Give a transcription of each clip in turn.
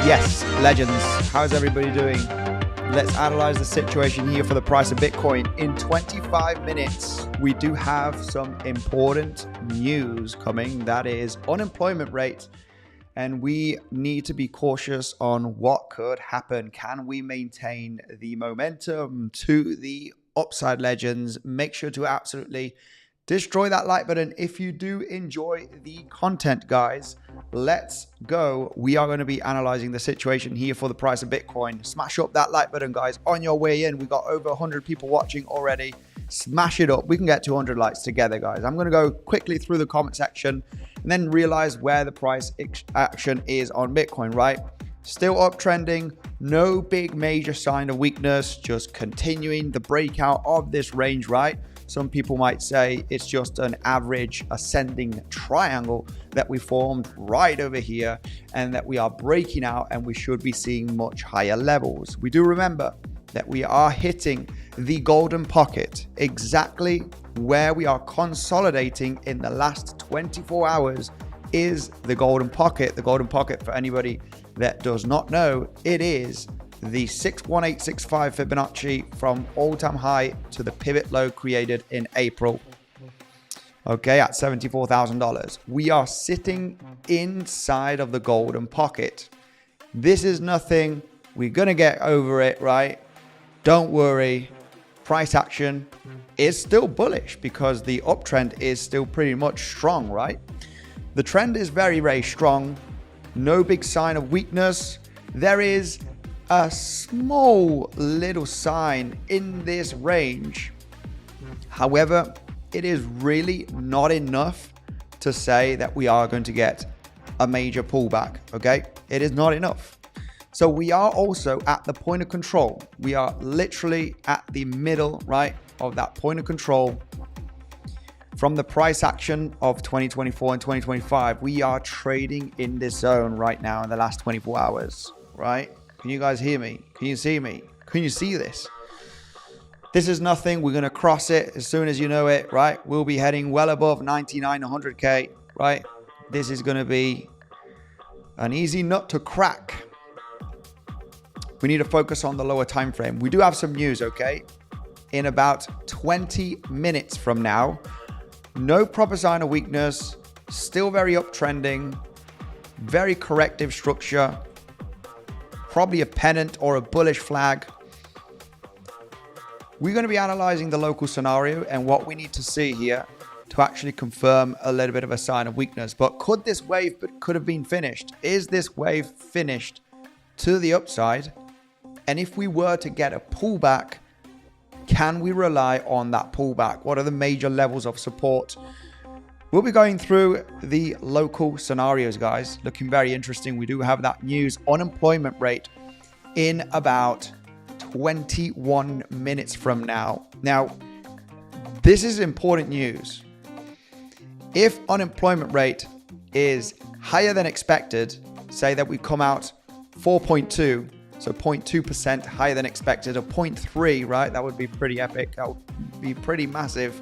Yes, legends, how's everybody doing? Let's analyze the situation here for the price of Bitcoin. In 25 minutes, we do have some important news coming. That is unemployment rate. And we need to be cautious on what could happen. Can we maintain the momentum to the upside, legends? Make sure to absolutely destroy that like button if you do enjoy the content, guys. Let's go. We are going to be analyzing the situation here for the price of Bitcoin. Smash up that like button, guys, on your way in. We've got over 100 people watching already. Smash it up. We can get 200 likes together, guys. I'm going to go quickly through the comment section and then realize where the price action is on Bitcoin, right? Still uptrending, no big major sign of weakness, just continuing the breakout of this range, right? Some people might say it's just an average ascending triangle that we formed right over here and that we are breaking out and we should be seeing much higher levels. We do remember that we are hitting the golden pocket, exactly where we are consolidating in the last 24 hours is the golden pocket. The golden pocket, for anybody that does not know, it is the 61865 Fibonacci from all-time high to the pivot low created in April. Okay, at $74,000. We are sitting inside of the golden pocket. This is nothing. We're going to get over it, right? Don't worry. Price action is still bullish because the uptrend is still pretty much strong, right? The trend is very, very strong. No big sign of weakness. there is a small little sign in this range. However, it is really not enough to say that we are going to get a major pullback, okay? It is not enough. So we are also at the point of control. We are literally at the middle, right, of that point of control. From the price action of 2024 and 2025, we are trading in this zone right now in the last 24 hours, right? Can you guys hear me? Can you see me? Can you see this? This is nothing. We're going to cross it as soon as you know it, right? We'll be heading well above 99, 100K, right? This is going to be an easy nut to crack. We need to focus on the lower time frame. We do have some news, okay? In about 20 minutes from now, no proper sign of weakness, still very uptrending, very corrective structure, probably a pennant or a bullish flag. We're going to be analyzing the local scenario and what we need to see here to actually confirm a little bit of a sign of weakness. But could this wave could have been finished? Is this wave finished to the upside? And if we were to get a pullback, can we rely on that pullback? What are the major levels of support? We'll be going through the local scenarios, guys. Looking very interesting. We do have that news unemployment rate in about 21 minutes from now. Now, this is important news. If unemployment rate is higher than expected, say that we come out 4.2, so 0.2% higher than expected, or 0.3, right? That would be pretty epic. That would be pretty massive.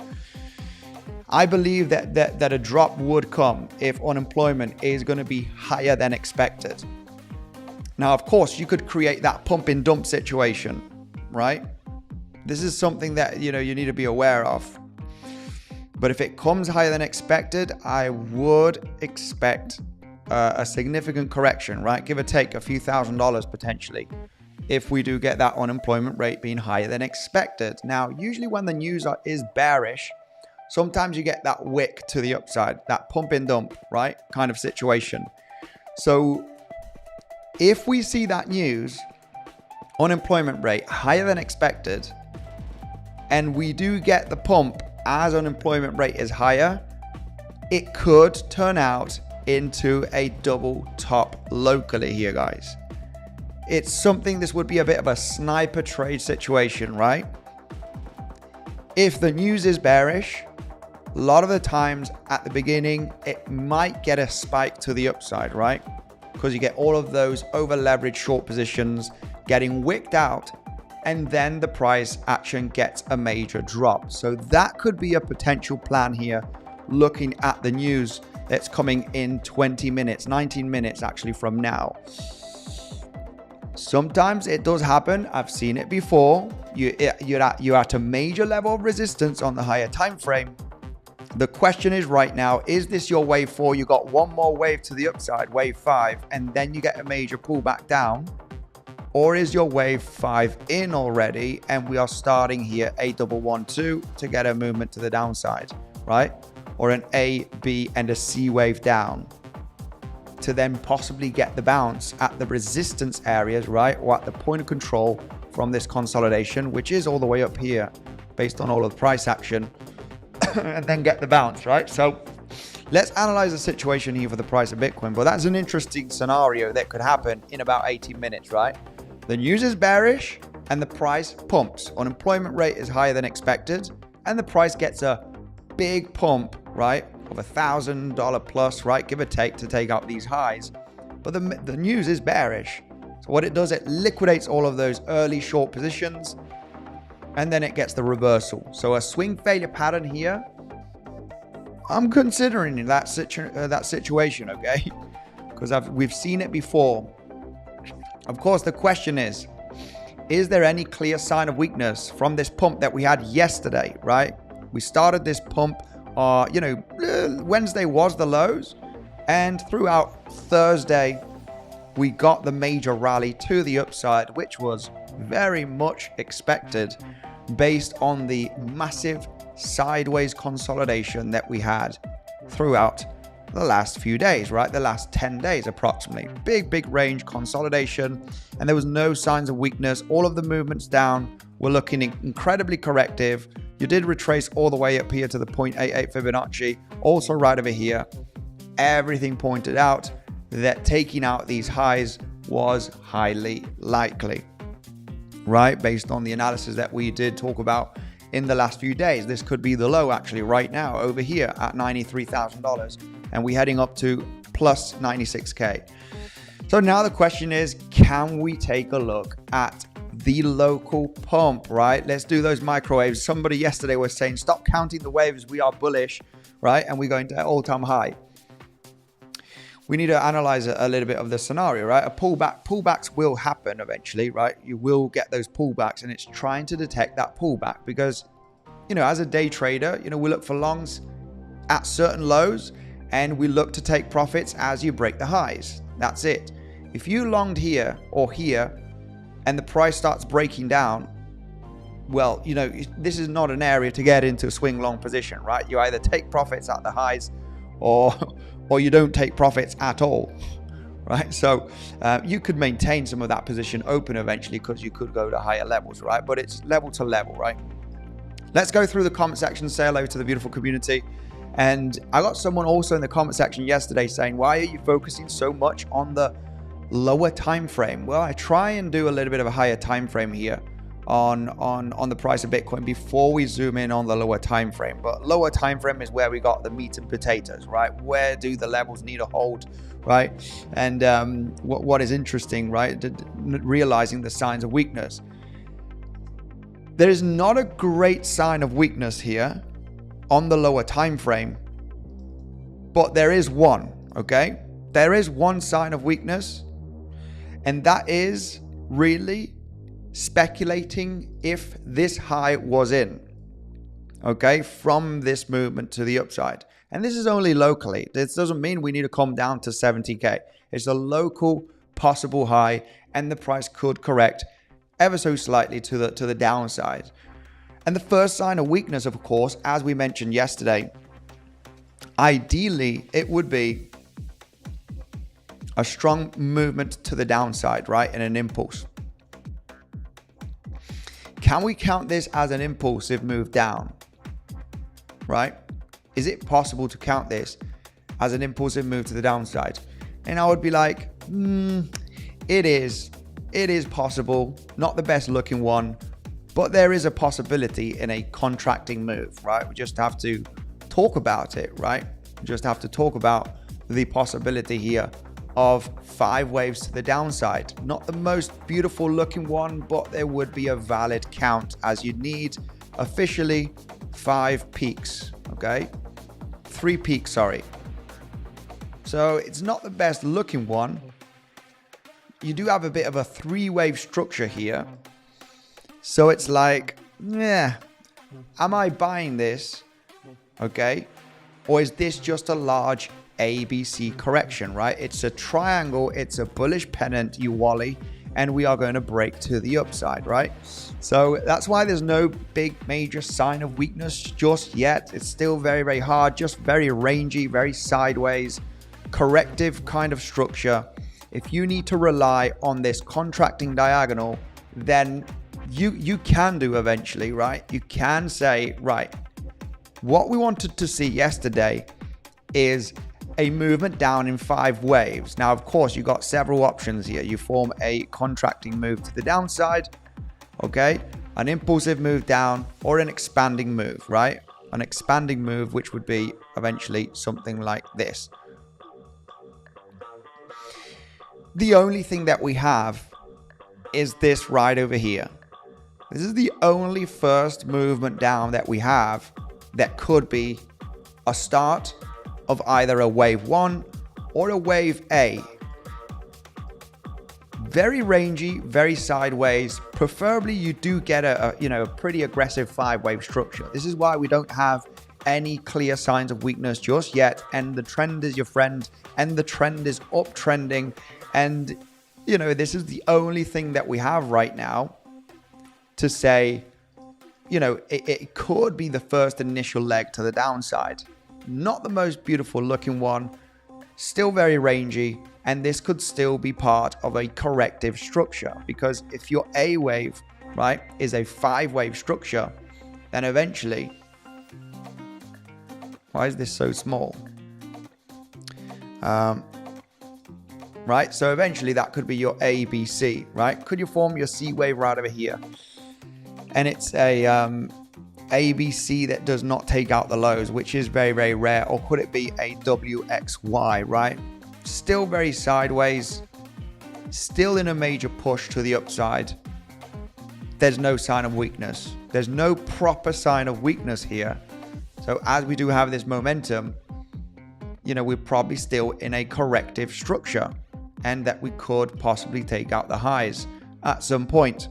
I believe that a drop would come if unemployment is going to be higher than expected. Now, of course, you could create that pump and dump situation, right? This is something that, you need to be aware of. But if it comes higher than expected, I would expect a significant correction, right? Give or take a few $1,000s potentially, if we do get that unemployment rate being higher than expected. Now, usually when the news is bearish, sometimes you get that wick to the upside, that pump and dump, right? Kind of situation. So if we see that news, unemployment rate higher than expected, and we do get the pump as unemployment rate is higher, it could turn out into a double top locally here, guys. It's something, this would be a bit of a sniper trade situation, right? If the news is bearish, a lot of the times at the beginning, it might get a spike to the upside, right? Because you get all of those over leveraged short positions getting wicked out, and then the price action gets a major drop. So that could be a potential plan here, looking at the news that's coming in 20 minutes, 19 minutes actually from now. Sometimes it does happen. I've seen it before. You're at a major level of resistance on the higher time frame. The question is right now, is this your wave 4? You got one more wave to the upside, wave 5, and then you get a major pullback down? Or is your wave 5 in already and we are starting here a double 1-2 to get a movement to the downside, right? Or an A, B, and a C wave down to then possibly get the bounce at the resistance areas, right? Or at the point of control from this consolidation, which is all the way up here based on all of the price action. And then get the bounce, right? So let's analyze the situation here for the price of Bitcoin. But that's an interesting scenario that could happen in about 18 minutes, right? The news is bearish and the price pumps. Unemployment rate is higher than expected and the price gets a big pump, right? Of $1,000 plus, right? Give or take to take out these highs. But the news is bearish. So what it does, it liquidates all of those early short positions, and then it gets the reversal. So a swing failure pattern here, I'm considering that situation, okay? Because we've seen it before. Of course, the question is there any clear sign of weakness from this pump that we had yesterday, right? We started this pump, Wednesday was the lows, and throughout Thursday, we got the major rally to the upside, which was very much expected based on the massive sideways consolidation that we had throughout the last few days, right? The last 10 days approximately. Big range consolidation, and there was no signs of weakness. All of the movements down were looking incredibly corrective. You did retrace all the way up here to the 0.88 Fibonacci, also right over here. Everything pointed out that taking out these highs was highly likely, right? Based on the analysis that we did talk about in the last few days. This could be the low actually right now over here at $93,000, and we're heading up to plus 96K. So now the question is, can we take a look at the local pump, right? Let's do those microwaves. Somebody yesterday was saying, stop counting the waves. We are bullish, right? And we're going to all-time high. We need to analyze a little bit of the scenario, right? Pullbacks will happen eventually, right? You will get those pullbacks, and it's trying to detect that pullback because, you know, as a day trader, you know, we look for longs at certain lows and we look to take profits as you break the highs. That's it. If you longed here or here and the price starts breaking down, well, you know, this is not an area to get into a swing long position, right? You either take profits at the highs or you don't take profits at all, right? So you could maintain some of that position open eventually because you could go to higher levels, right? But it's level to level, right? Let's go through the comment section, say hello to the beautiful community. And I got someone also in the comment section yesterday saying, why are you focusing so much on the lower time frame? Well, I try and do a little bit of a higher time frame here on the price of Bitcoin before we zoom in on the lower time frame. But lower time frame is where we got the meat and potatoes, right? Where do the levels need to hold, right? And what is interesting, right? Realizing the signs of weakness. There is not a great sign of weakness here on the lower time frame, but there is one, okay? There is one sign of weakness, and that is really speculating if this high was in, okay, from this movement to the upside. And this is only locally. This doesn't mean we need to come down to 70K. It's a local possible high, and the price could correct ever so slightly to the downside. And the first sign of weakness, of course, as we mentioned yesterday, ideally it would be a strong movement to the downside, right? And an impulse. Can we count this as an impulsive move down, right? Is it possible to count this as an impulsive move to the downside? And I would be like, it is possible, not the best looking one, but there is a possibility in a contracting move, right? We just have to talk about it, right? We just have to talk about the possibility here of 5 waves to the downside. Not the most beautiful looking one, but there would be a valid count, as you need officially 5 peaks, okay? 3 peaks, sorry. So it's not the best looking one. You do have a bit of a 3-wave structure here. So it's like, yeah, am I buying this? Okay. Or is this just a large ABC correction, right? It's a triangle, it's a bullish pennant, you wally, and we are going to break to the upside, right? So that's why there's no big major sign of weakness just yet. It's still very hard, just very rangy, very sideways, corrective kind of structure. If you need to rely on this contracting diagonal, then you can do eventually, right? You can say, right, what we wanted to see yesterday is a movement down in 5 waves. Now, of course, you got several options here. You form a contracting move to the downside, okay? An impulsive move down, or an expanding move, right? An expanding move, which would be eventually something like this. The only thing that we have is this right over here. This is the only first movement down that we have that could be a start of either a wave 1 or a wave A. Very rangy, very sideways. Preferably you do get a pretty aggressive 5-wave structure. This is why we don't have any clear signs of weakness just yet, and the trend is your friend, and the trend is uptrending, and this is the only thing that we have right now to say, it could be the first initial leg to the downside. Not the most beautiful looking one, still very rangy, and this could still be part of a corrective structure, because if your A wave, right, is a 5-wave structure, then eventually, why is this so small? Right, so eventually that could be your ABC, right? Could you form your C wave right over here? And it's a ABC that does not take out the lows, which is very, very rare. Or could it be a WXY, right? Still very sideways, still in a major push to the upside. There's no sign of weakness. There's no proper sign of weakness here. So as we do have this momentum, you know, we're probably still in a corrective structure, and that we could possibly take out the highs at some point.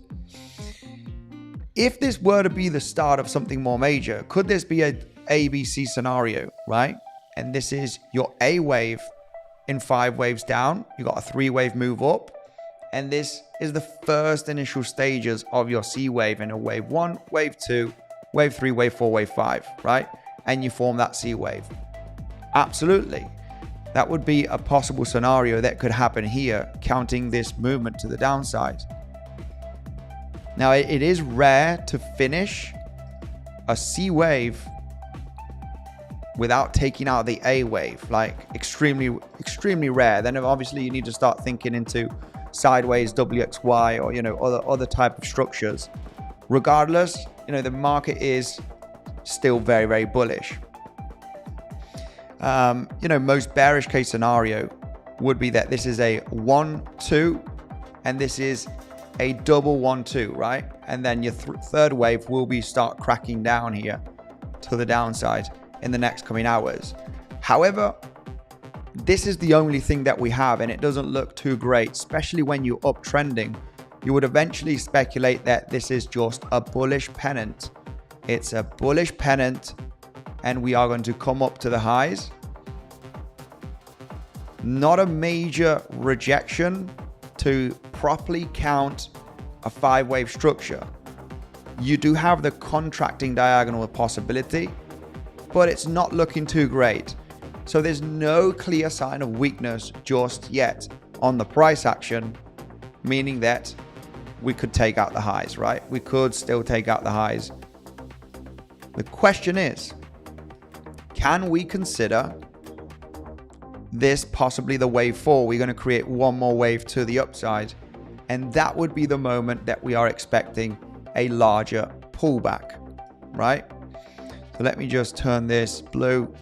If this were to be the start of something more major, could this be a ABC scenario, right? And this is your A wave in 5 waves down. You got a 3-wave move up, and this is the first initial stages of your C wave in a wave 1, wave 2, wave 3, wave 4, wave 5, right? And you form that C wave. Absolutely. That would be a possible scenario that could happen here, counting this movement to the downside. Now, it is rare to finish a C wave without taking out the A wave, like extremely rare. Then obviously you need to start thinking into sideways WXY or, you know, other type of structures. Regardless, you know, the market is still very, very bullish. You know, most bearish case scenario would be that this is a 1-2 and this is a double 1-2, right? And then your third wave will be start cracking down here to the downside in the next coming hours. However, this is the only thing that we have, and it doesn't look too great, especially when you're uptrending. You would eventually speculate that this is just a bullish pennant. It's a bullish pennant, and we are going to come up to the highs. Not a major rejection to properly count a 5-wave structure. You do have the contracting diagonal possibility, but it's not looking too great. So there's no clear sign of weakness just yet on the price action, meaning that we could take out the highs, right? We could still take out the highs. The question is, can we consider this possibly the wave 4? We're going to create one more wave to the upside, and that would be the moment that we are expecting a larger pullback, right? So let me just turn this blue.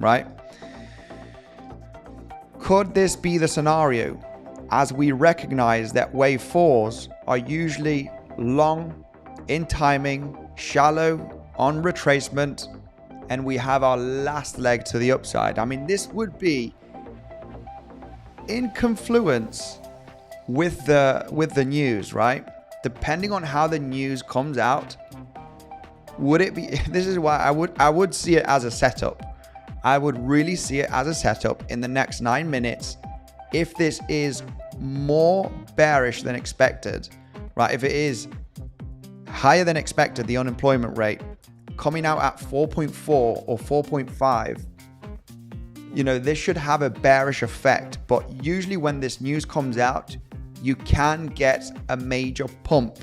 Right? Could this be the scenario, as we recognize that wave 4s are usually long in timing, shallow on retracement, and we have our last leg to the upside? I mean, this would be in confluence with the news, right? Depending on how the news comes out, would it be? This is why I would see it as a setup. I would really see it as a setup in the next 9 minutes. If this is more bearish than expected, right? If it is higher than expected, the unemployment rate coming out at 4.4 or 4.5, you know, this should have a bearish effect. But usually when this news comes out, you can get a major pump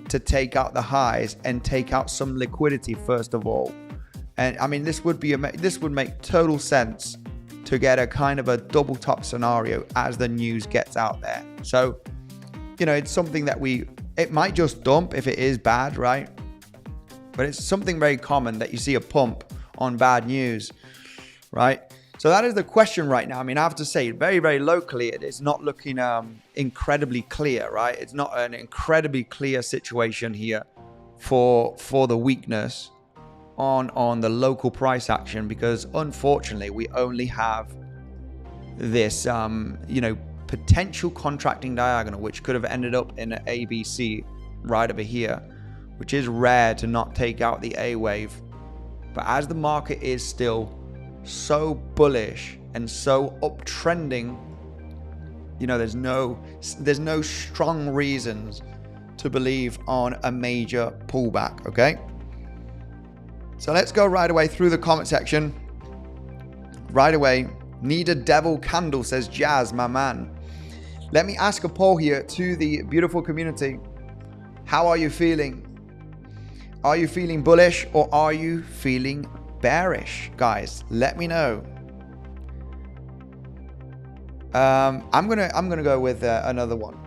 to take out the highs and take out some liquidity first of all. And I mean, this would make total sense to get a kind of a double top scenario as the news gets out there. So, you know, it's something that it might just dump if it is bad, right? But it's something very common that you see a pump on bad news, right? So that is the question right now. I mean, I have to say, very, very locally, it is not looking incredibly clear, right? It's not an incredibly clear situation here for the weakness on the local price action, because unfortunately we only have this you know, potential contracting diagonal, which could have ended up in an ABC right over here, which is rare to not take out the A wave. But as the market is still so bullish and so uptrending, you know, there's no strong reasons to believe on a major pullback. Okay, So let's go right away through the comment section. Right away. Need a devil candle, says Jazz, my man. Let me ask a poll here to the beautiful community. How are you feeling? Are you feeling bullish or are you feeling bearish? Guys, let me know. I'm gonna go with another one.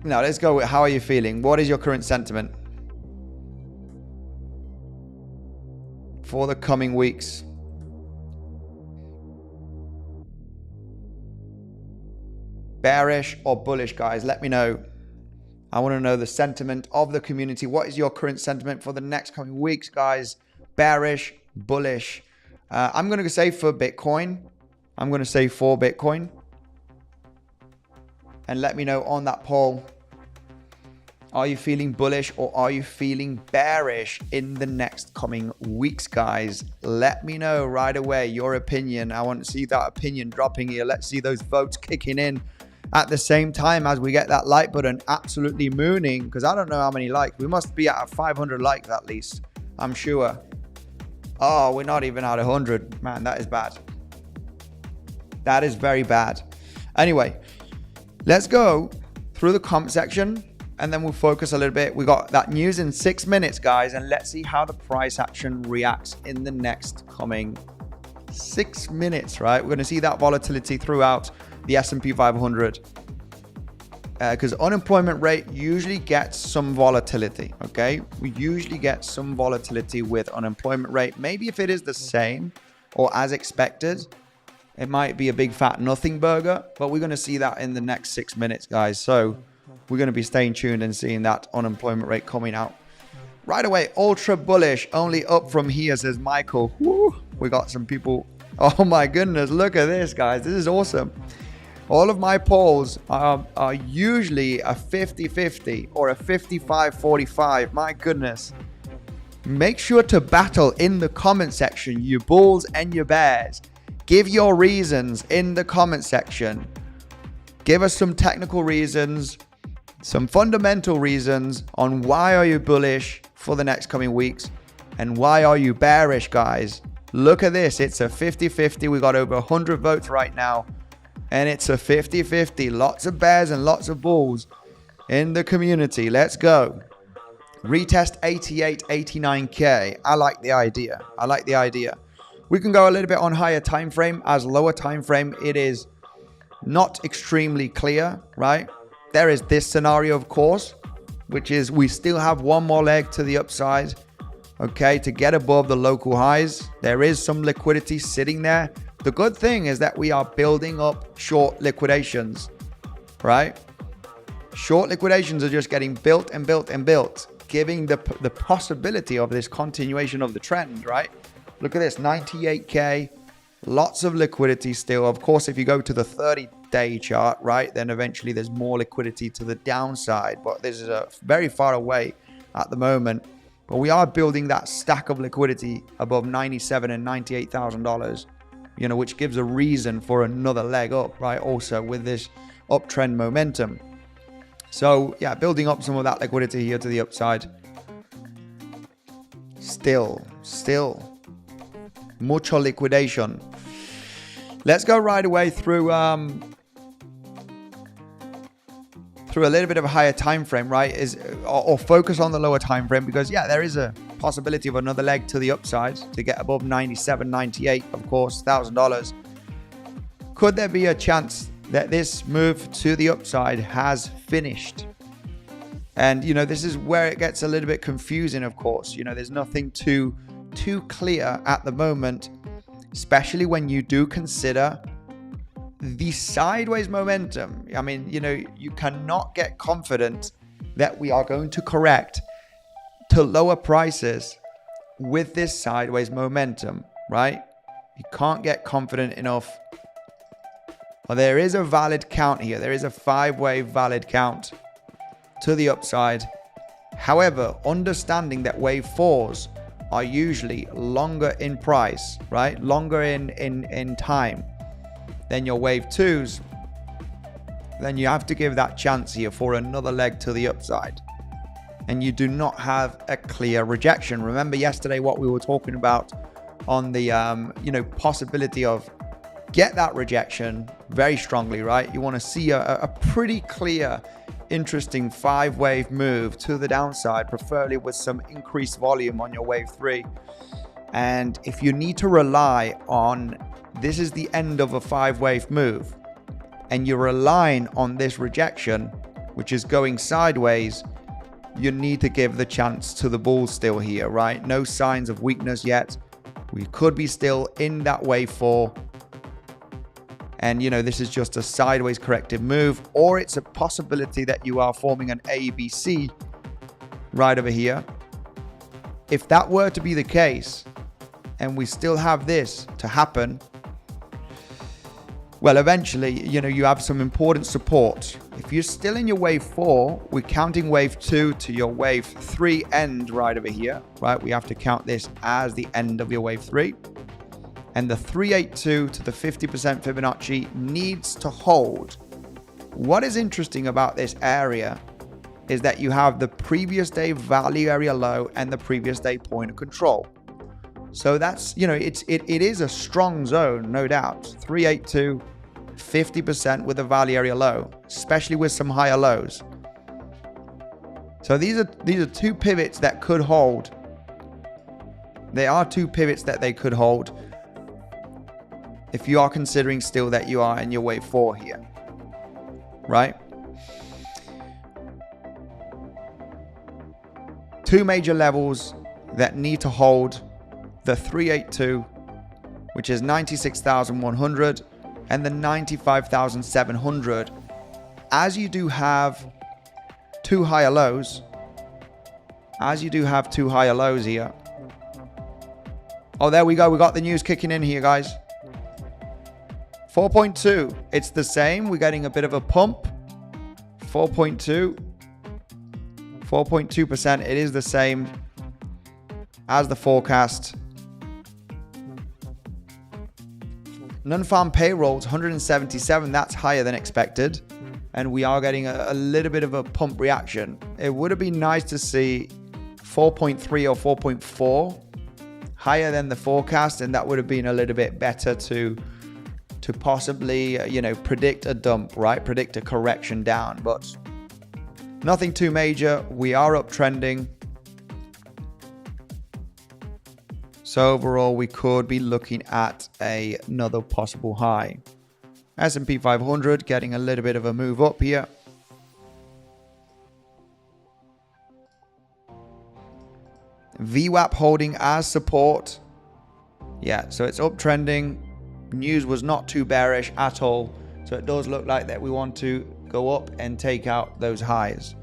No, let's go with how are you feeling? What is your current sentiment for the coming weeks? Bearish or bullish, guys? Let me know. I want to know the sentiment of the community. What is your current sentiment for the next coming weeks, guys? Bearish, bullish. I'm going to say for Bitcoin. I'm going to say for Bitcoin. And let me know on that poll. Are you feeling bullish or are you feeling bearish in the next coming weeks, guys? Let me know right away your opinion. I want to see that opinion dropping here. Let's see those votes kicking in at the same time as we get that like button absolutely mooning, because I don't know how many likes. We must be at 500 likes at least, I'm sure. Oh, we're not even at 100. Man, that is bad. That is very bad. Anyway, let's go through the comment section and then we'll focus a little bit. We got that news in 6 minutes, guys, and let's see how the price action reacts in the next coming 6 minutes, right? We're going to see that volatility throughout the S&P 500 because unemployment rate usually gets some volatility. Okay, we usually get some volatility with unemployment rate. Maybe if it is the same or as expected, it might be a big fat nothing burger, but we're going to see that in the next 6 minutes, guys. So we're going to be staying tuned and seeing that unemployment rate coming out right away. Ultra bullish, only up from here, says Michael. Woo, we got some people. Oh my goodness, look at this, guys. This is awesome. All of my polls are usually a 50-50 or a 55-45. My goodness. Make sure to battle in the comment section, you bulls and you bears. Give your reasons in the comment section. Give us some technical reasons, some fundamental reasons on why are you bullish for the next coming weeks and why are you bearish, guys. Look at this. It's a 50-50. We got over 100 votes right now. And it's a 50-50. Lots of bears and lots of bulls in the community. Let's go. Retest 88.89K. I like the idea. I like the idea. We can go a little bit on higher time frame. As lower time frame, it is not extremely clear, right? There is this scenario, of course, which is we still have one more leg to the upside, okay, to get above the local highs. There is some liquidity sitting there. The good thing is that we are building up short liquidations, right? Short liquidations are just getting built and built and built, giving the possibility of this continuation of the trend, right? Look at this, 98K, lots of liquidity still. Of course, if you go to the 30-day chart, right, then eventually there's more liquidity to the downside. But this is very far away at the moment. But we are building that stack of liquidity above $97,000 and $98,000. You know, which gives a reason for another leg up, right? Also with this uptrend momentum. So yeah, building up some of that liquidity here to the upside. Still mucho liquidation. Let's go right away through a little bit of a higher time frame, right? Or focus on the lower time frame, because yeah, there is a possibility of another leg to the upside to get above 97, 98, of course, $1,000. Could there be a chance that this move to the upside has finished? And you know, this is where it gets a little bit confusing, of course. You know, there's nothing too clear at the moment, especially when you do consider the sideways momentum. I mean, you know, you cannot get confident that we are going to correct to lower prices with this sideways momentum, right? You can't get confident enough. Well, there is a valid count here. There is a 5-way valid count to the upside. However, understanding that wave 4s are usually longer in price, right? Longer in time than your wave 2s. then you have to give that chance here for another leg to the upside. And you do not have a clear rejection. Remember yesterday what we were talking about on the possibility of get that rejection very strongly, right? You want to see a pretty clear, interesting 5-wave move to the downside, preferably with some increased volume on your wave 3. And if you need to rely on, this is the end of a 5-wave move, and you're relying on this rejection, which is going sideways, you need to give the chance to the bulls still here, right? No signs of weakness yet. We could be still in that wave 4. And, this is just a sideways corrective move, or it's a possibility that you are forming an ABC right over here. If that were to be the case, and we still have this to happen, well, eventually, you have some important support. If you're still in your wave 4, we're counting wave 2 to your wave 3 end right over here, right? We have to count this as the end of your wave 3. And the 382 to the 50% Fibonacci needs to hold. What is interesting about this area is that you have the previous day value area low and the previous day point of control. So that's, it is a strong zone, no doubt. 382, 50% with a value area low, especially with some higher lows. So these are two pivots that could hold. There are two pivots that they could hold if you are considering still that you are in your wave 4 here, right? Two major levels that need to hold: the 382, which is 96,100, and the 95,700. As you do have two higher lows, here. Oh, there we go. We got the news kicking in here, guys. 4.2. It's the same. We're getting a bit of a pump. 4.2. 4.2%. It is the same as the forecast. Non-farm payrolls, 177. That's higher than expected. And we are getting a little bit of a pump reaction. It would have been nice to see 4.3 or 4.4 higher than the forecast. And that would have been a little bit better to possibly, predict a dump, right? Predict a correction down. But nothing too major. We are uptrending. So overall, we could be looking at another possible high. S&P 500 getting a little bit of a move up here. VWAP holding as support. Yeah, so it's uptrending. News was not too bearish at all. So it does look like that we want to go up and take out those highs.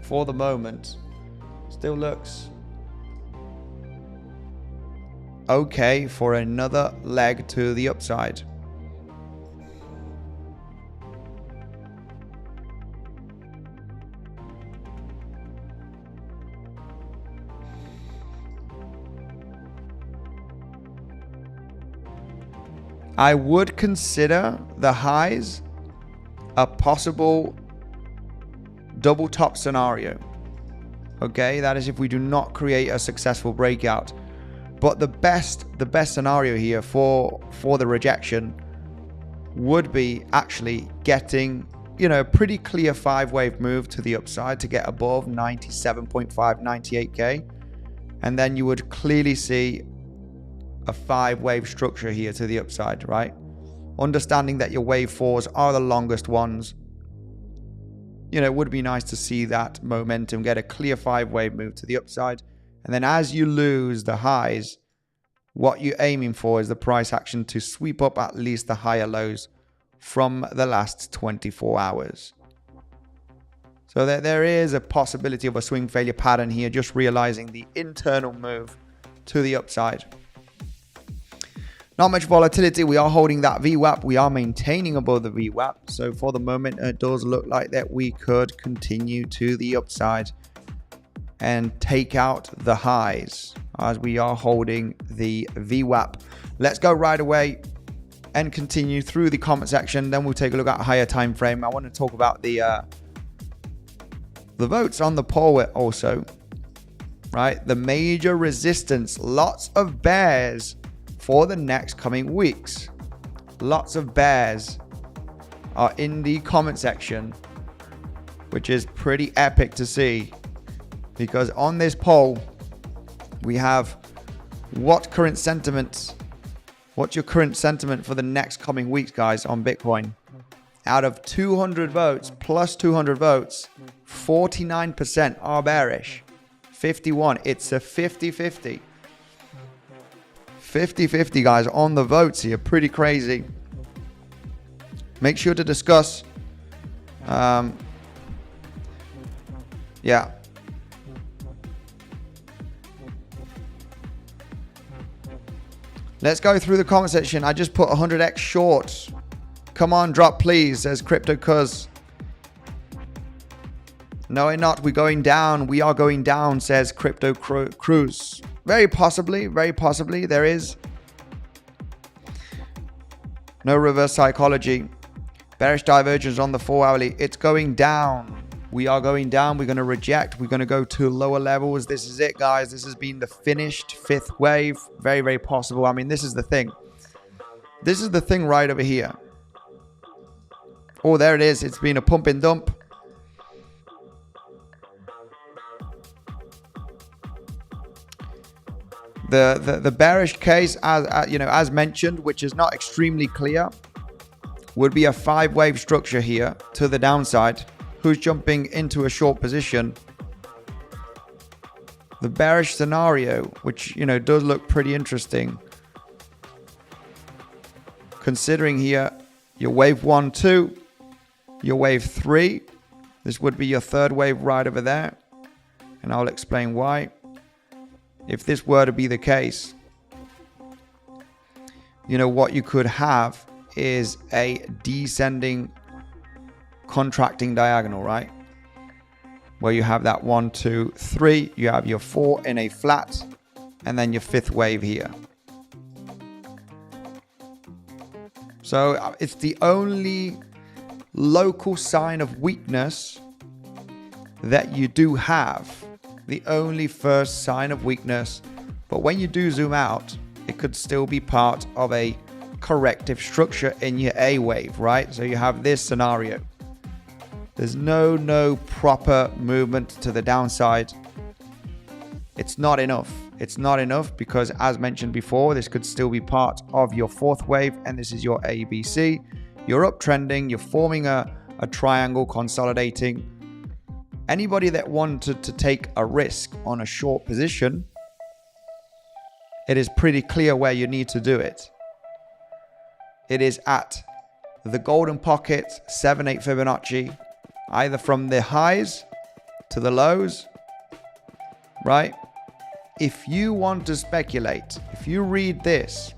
For the moment, still looks okay for another leg to the upside. I would consider the highs a possible double top scenario. Okay, that is if we do not create a successful breakout. But the best scenario here for the rejection would be actually getting, a pretty clear 5-wave move to the upside to get above 97.5, 98K. And then you would clearly see a 5-wave structure here to the upside, right? Understanding that your wave 4s are the longest ones. It would be nice to see that momentum, get a clear 5-wave move to the upside. And then as you lose the highs, what you're aiming for is the price action to sweep up at least the higher lows from the last 24 hours. So there is a possibility of a swing failure pattern here, just realizing the internal move to the upside. Not much volatility. We are holding that VWAP. We are maintaining above the VWAP. So for the moment, it does look like that we could continue to the upside and take out the highs as we are holding the VWAP. Let's go right away and continue through the comment section. Then we'll take a look at a higher time frame. I want to talk about the votes on the poll also, right? The major resistance, lots of bears for the next coming weeks. Lots of bears are in the comment section, which is pretty epic to see, because on this poll we have what's your current sentiment for the next coming weeks, guys, on Bitcoin. Out of 200 votes, plus 200 votes, 49% are bearish. 51, it's a 50-50. 50-50, guys, on the votes here. Pretty crazy. Make sure to discuss. Yeah. Let's go through the comment section. I just put 100x short. Come on, drop please, says 𝗕𝗏𝗃. No, we're not. We're going down. We are going down, says 𝗕𝗏𝗃. Very possibly there is. No reverse psychology. Bearish divergence on the 4-hourly. It's going down. We are going down. We're going to reject. We're going to go to lower levels. This is it, guys. This has been the finished fifth wave. Very, very possible. I mean, this is the thing. This is the thing right over here. Oh, there it is. It's been a pump and dump. The bearish case, as mentioned, which is not extremely clear, would be a 5-wave structure here to the downside. Who's jumping into a short position? The bearish scenario, which does look pretty interesting, considering here your wave 1, 2, your wave 3. This would be your third wave right over there, and I'll explain why. If this were to be the case, what you could have is a descending contracting diagonal, right? Where you have that 1, 2, 3, you have your 4 in a flat, and then your fifth wave here. So it's the only local sign of weakness that you do have. The only first sign of weakness. But when you do zoom out, it could still be part of a corrective structure in your A wave, right? So you have this scenario. There's no proper movement to the downside. It's not enough. It's not enough because, as mentioned before, this could still be part of your fourth wave, and this is your ABC. You're uptrending. You're forming a triangle, consolidating. Anybody that wanted to take a risk on a short position, it is pretty clear where you need to do it. It is at the golden pocket, 7/8 Fibonacci, either from the highs to the lows, right? If you want to speculate, if you read this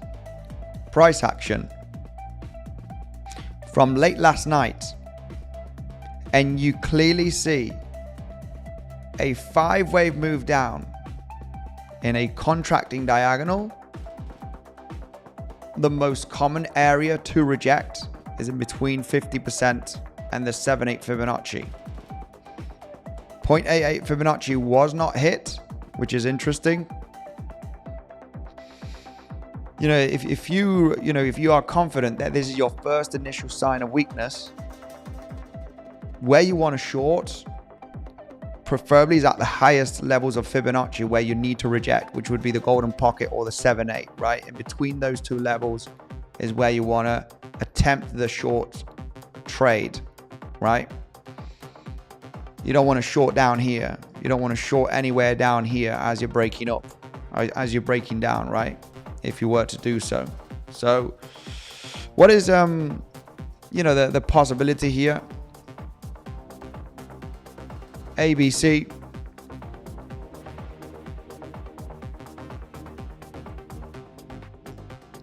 price action from late last night, and you clearly see a 5-wave move down in a contracting diagonal, the most common area to reject is in between 50% and the 7/8 Fibonacci. 0.88 Fibonacci was not hit, which is interesting. If you are confident that this is your first initial sign of weakness, where you want to short preferably is at the highest levels of Fibonacci where you need to reject, which would be the golden pocket or the 7/8, right? In between those two levels is where you want to attempt the short trade, right? You don't want to short down here. You don't want to short anywhere down here as you're breaking up, as you're breaking down, right? If you were to do so. So what is, the possibility here? ABC.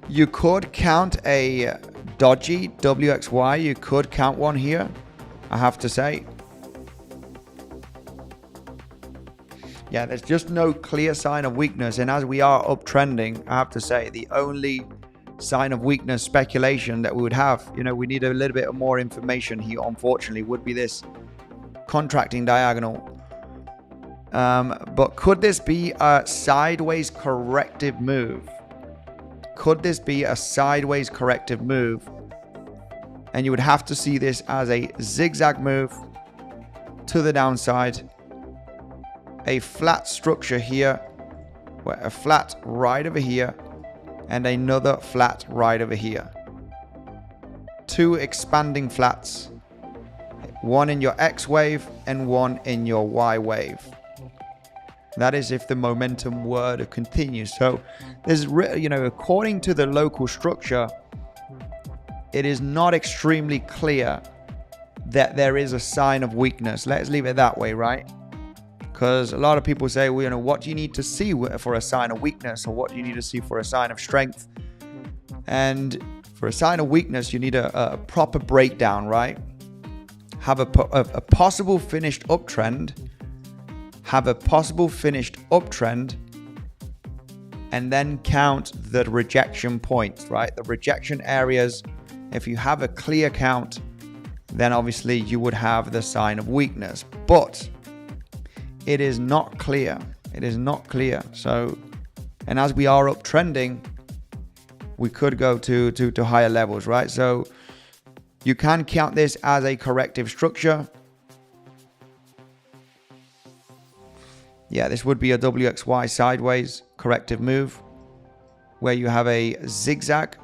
You could count a dodgy WXY. You could count one here, I have to say. Yeah, there's just no clear sign of weakness. And as we are uptrending, I have to say, the only sign of weakness speculation that we would have. We need a little bit more information here, unfortunately, would be this contracting diagonal. But could this be a sideways corrective move? Could this be a sideways corrective move? And you would have to see this as a zigzag move to the downside, a flat structure here, where a flat right over here, and another flat right over here. Two expanding flats, one in your X wave and one in your Y wave. That is if the momentum were to continue. So there's, according to the local structure, it is not extremely clear that there is a sign of weakness. Let's leave it that way, right? Because a lot of people say, well, what do you need to see for a sign of weakness, or what do you need to see for a sign of strength? And for a sign of weakness, you need a proper breakdown, right? Have a possible finished uptrend, and then count the rejection points, right? The rejection areas. If you have a clear count, then obviously you would have the sign of weakness. But it is not clear. It is not clear. So, and as we are uptrending, we could go to higher levels, right? So you can count this as a corrective structure. Yeah, this would be a WXY sideways corrective move where you have a zigzag.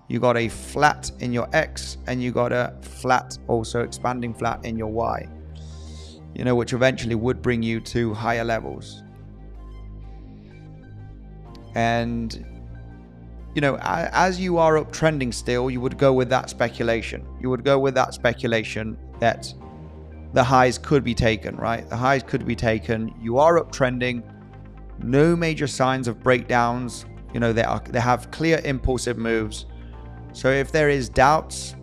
You got a flat in your X, and you got a flat, also expanding flat in your Y, which eventually would bring you to higher levels. And, as you are uptrending still, you would go with that speculation. You would go with that speculation that the highs could be taken, right? The highs could be taken. You are uptrending. No major signs of breakdowns. They have clear impulsive moves. So if there is doubts,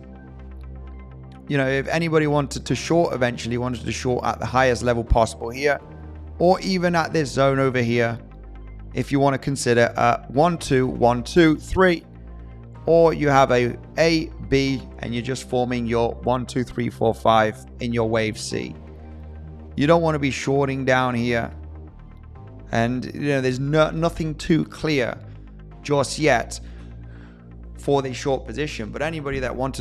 if anybody wanted to short eventually, wanted to short at the highest level possible here, or even at this zone over here, if you want to consider a 1, 2, 1, 2, 3, or you have a B, and you're just forming your 1, 2, 3, 4, 5 in your wave C. You don't want to be shorting down here. And, there's nothing too clear just yet for the short position, but anybody that wants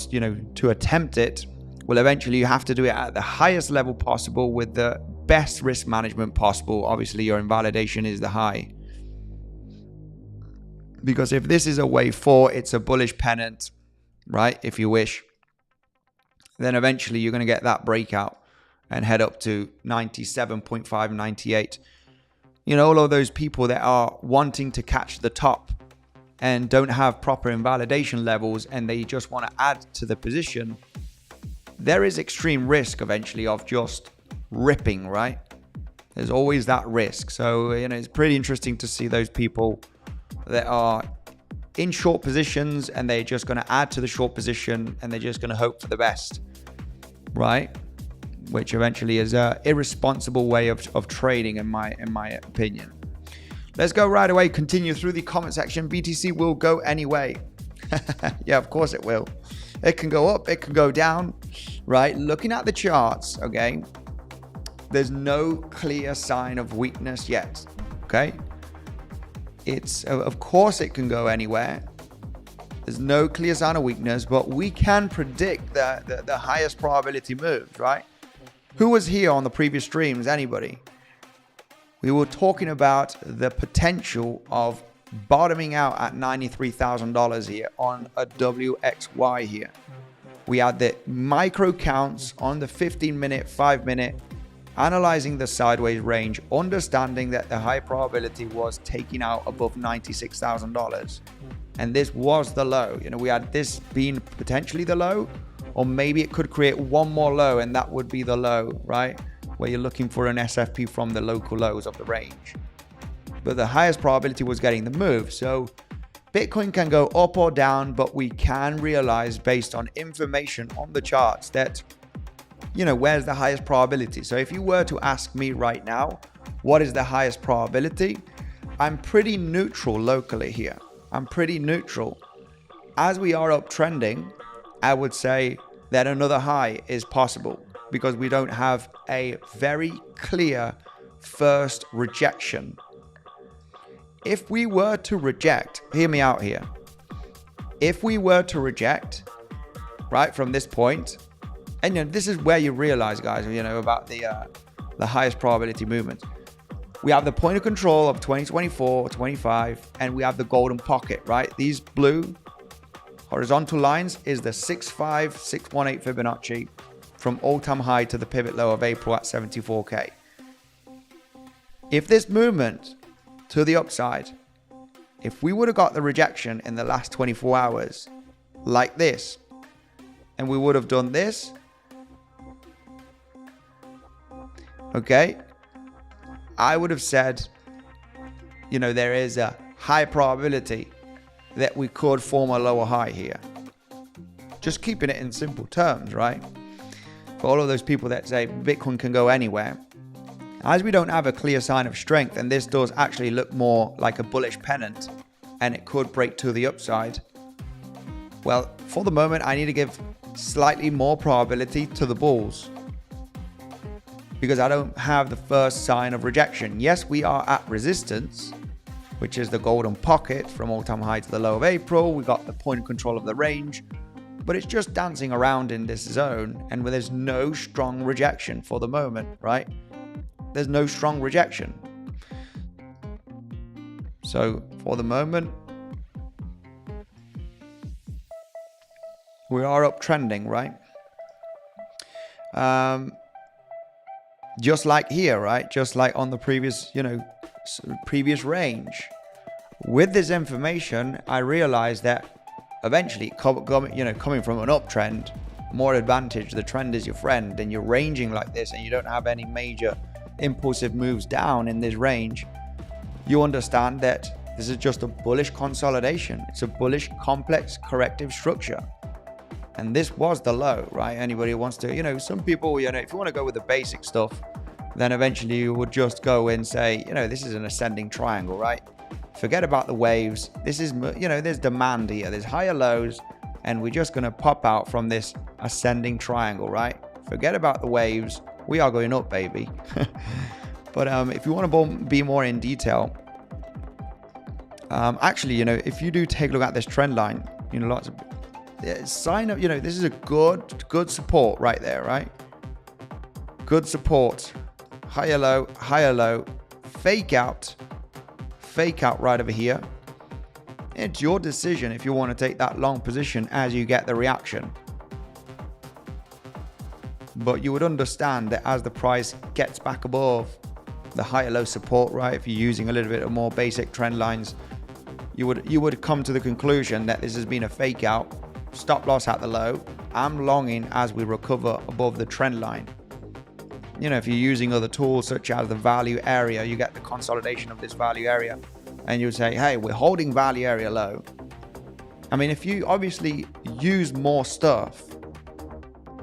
to attempt it will eventually have to do it at the highest level possible with the best risk management possible. Obviously your invalidation is the high, because if this is a wave 4, it's a bullish pennant, right? If you wish, then eventually you're going to get that breakout and head up to 97.5, 98. All of those people that are wanting to catch the top and don't have proper invalidation levels, and they just want to add to the position, there is extreme risk eventually of just ripping, right? There's always that risk. So, it's pretty interesting to see those people that are in short positions and they're just going to add to the short position and they're just going to hope for the best, right? Which eventually is a irresponsible way of trading, in my opinion. Let's go right away. Continue through the comment section. BTC will go anyway. Yeah, of course it will. It can go up, it can go down, right? Looking at the charts, okay, there's no clear sign of weakness yet, okay? It's, of course it can go anywhere. There's no clear sign of weakness, but we can predict the highest probability moves, right? Who was here on the previous streams? Anybody? We were talking about the potential of bottoming out at $93,000 here on a WXY here. We had the micro counts on the 15-minute, 5-minute, analyzing the sideways range, understanding that the high probability was taking out above $96,000. And this was the low. We had this being potentially the low, or maybe it could create one more low, and that would be the low, right? Where you're looking for an SFP from the local lows of the range. But the highest probability was getting the move. So Bitcoin can go up or down, but we can realize based on information on the charts that, where's the highest probability? So if you were to ask me right now, what is the highest probability? I'm pretty neutral locally here. I'm pretty neutral. As we are uptrending, I would say that another high is possible because we don't have a very clear first rejection. If we were to reject, hear me out here. If we were to reject, right, from this point, and this is where you realize, guys, about the highest probability movement. We have the point of control of 2024, 25, and we have the golden pocket, right? These blue horizontal lines is the 𝗖𝗿𝘆𝗽𝗶𝗴𝗫 Fibonacci from all-time high to the pivot low of April at 74K. If this movement to the upside, if we would have got the rejection in the last 24 hours like this, and we would have done this, okay, I would have said, there is a high probability that we could form a lower high here. Just keeping it in simple terms, right? For all of those people that say Bitcoin can go anywhere, as we don't have a clear sign of strength, and this does actually look more like a bullish pennant, and it could break to the upside, well, for the moment, I need to give slightly more probability to the bulls because I don't have the first sign of rejection. Yes, we are at resistance, which is the golden pocket from all-time high to the low of April. We got the point of control of the range, but it's just dancing around in this zone, and where there's no strong rejection for the moment, right? There's no strong rejection. So for the moment, we are uptrending, right? Just like here, right? Just like on the previous, previous range. With this information, I realized that eventually, coming from an uptrend, more advantage. The trend is your friend, and you're ranging like this, and you don't have any major impulsive moves down in this range. You understand that this is just a bullish consolidation. It's a bullish complex corrective structure. And this was the low, right? Anybody who wants to, some people, if you want to go with the basic stuff, then eventually you would just go and say, this is an ascending triangle, right? Forget about the waves. This is, there's demand here. There's higher lows, and we're just going to pop out from this ascending triangle, right? Forget about the waves. We are going up, baby. But if you want to be more in detail, actually, if you do take a look at this trend line, lots of sign up, this is a good support right there, right? Good support. Higher low, fake out right over here. It's your decision if you want to take that long position as you get the reaction. But you would understand that as the price gets back above the higher low support, right? If you're using a little bit of more basic trend lines, you would come to the conclusion that this has been a fake out. Stop loss at the low. I'm longing as we recover above the trend line. If you're using other tools such as the value area, you get the consolidation of this value area, and you say, hey, we're holding value area low. I mean, if you obviously use more stuff,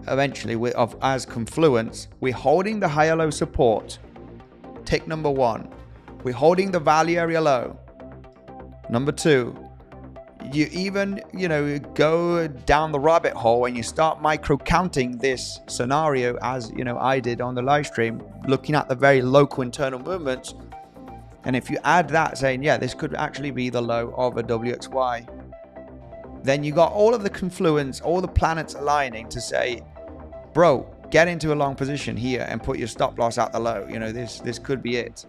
eventually as confluence, we're holding the higher low support. Tick number one. We're holding the value area low. Number two, you even, go down the rabbit hole and you start micro counting this scenario as, I did on the live stream, looking at the very local internal movements. And if you add that saying, yeah, this could actually be the low of a WXY, then you got all of the confluence, all the planets aligning to say, bro, get into a long position here and put your stop loss at the low. This could be it.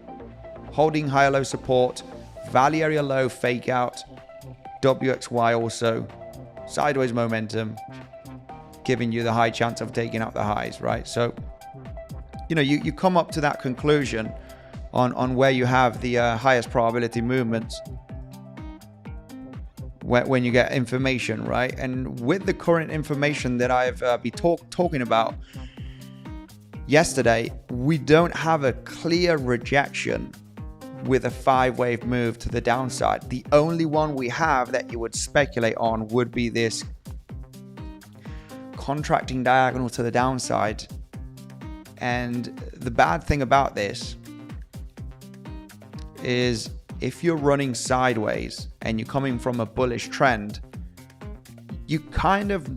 Holding higher low support, value area low, fake out, WXY also, sideways momentum, giving you the high chance of taking out the highs, right? So, you come up to that conclusion on where you have the highest probability movements when you get information, right? And with the current information that I've been talking about yesterday, we don't have a clear rejection with a 5-wave move to the downside. The only one we have that you would speculate on would be this contracting diagonal to the downside. And the bad thing about this is if you're running sideways and you're coming from a bullish trend, you kind of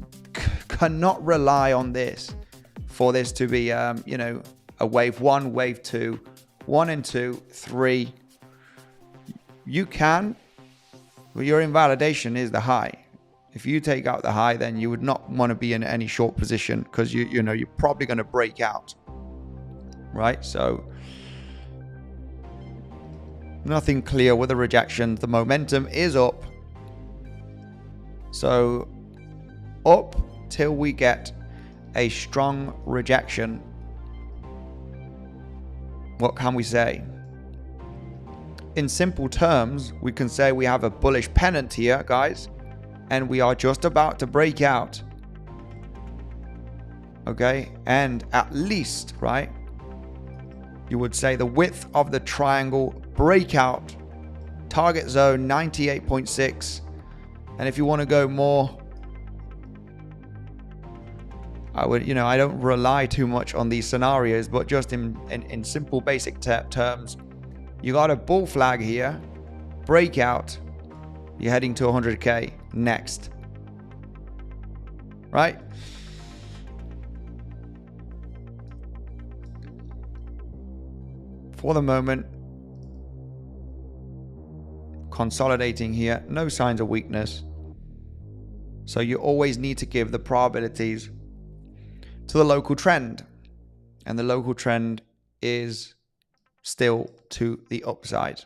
cannot rely on this for this to be, you know, a wave 1, wave 2, 1 and 2, 3. You can, but your invalidation is the high. If you take out the high, then you would not want to be in any short position, because you know, you're probably going to break out, right? So nothing clear with the rejections. The momentum is up. So up till we get a strong rejection. What can we say? In simple terms, we can say we have a bullish pennant here, guys, and we are just about to break out. Okay, and at least, right, you would say the width of the triangle breakout, target zone 98.6. And if you want to go more, I would, you know, I don't rely too much on these scenarios, but just in simple basic terms, you got a bull flag here, breakout, you're heading to 100K next, right? For the moment, consolidating here, no signs of weakness. So you always need to give the probabilities to the local trend, and the local trend is still to the upside.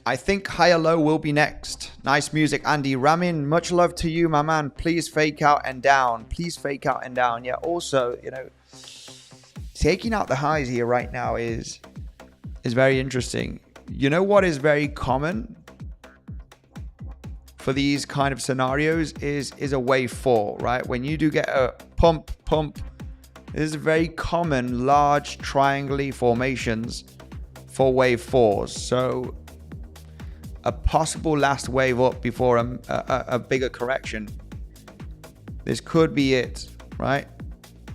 I think higher low will be next. Nice music, Andy Ramin. Much love to you, my man. Please fake out and down. Please fake out and down. Yeah, also, you know, taking out the highs here right now is very interesting. You know what is very common for these kind of scenarios is a wave 4, right? When you do get a pump, it is very common large triangle formations for wave 4s. So a possible last wave up before a bigger correction. This could be it, right?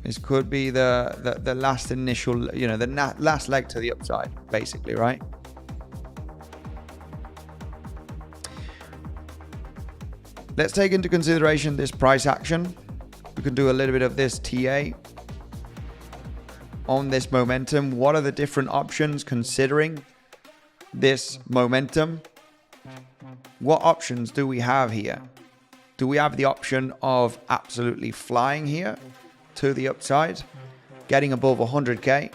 This could be the last initial, you know, the last leg to the upside, basically, right? Let's take into consideration this price action. We can do a little bit of this TA on this momentum. What are the different options considering this momentum? What options do we have here? Do we have the option of absolutely flying here to the upside, getting above 100K?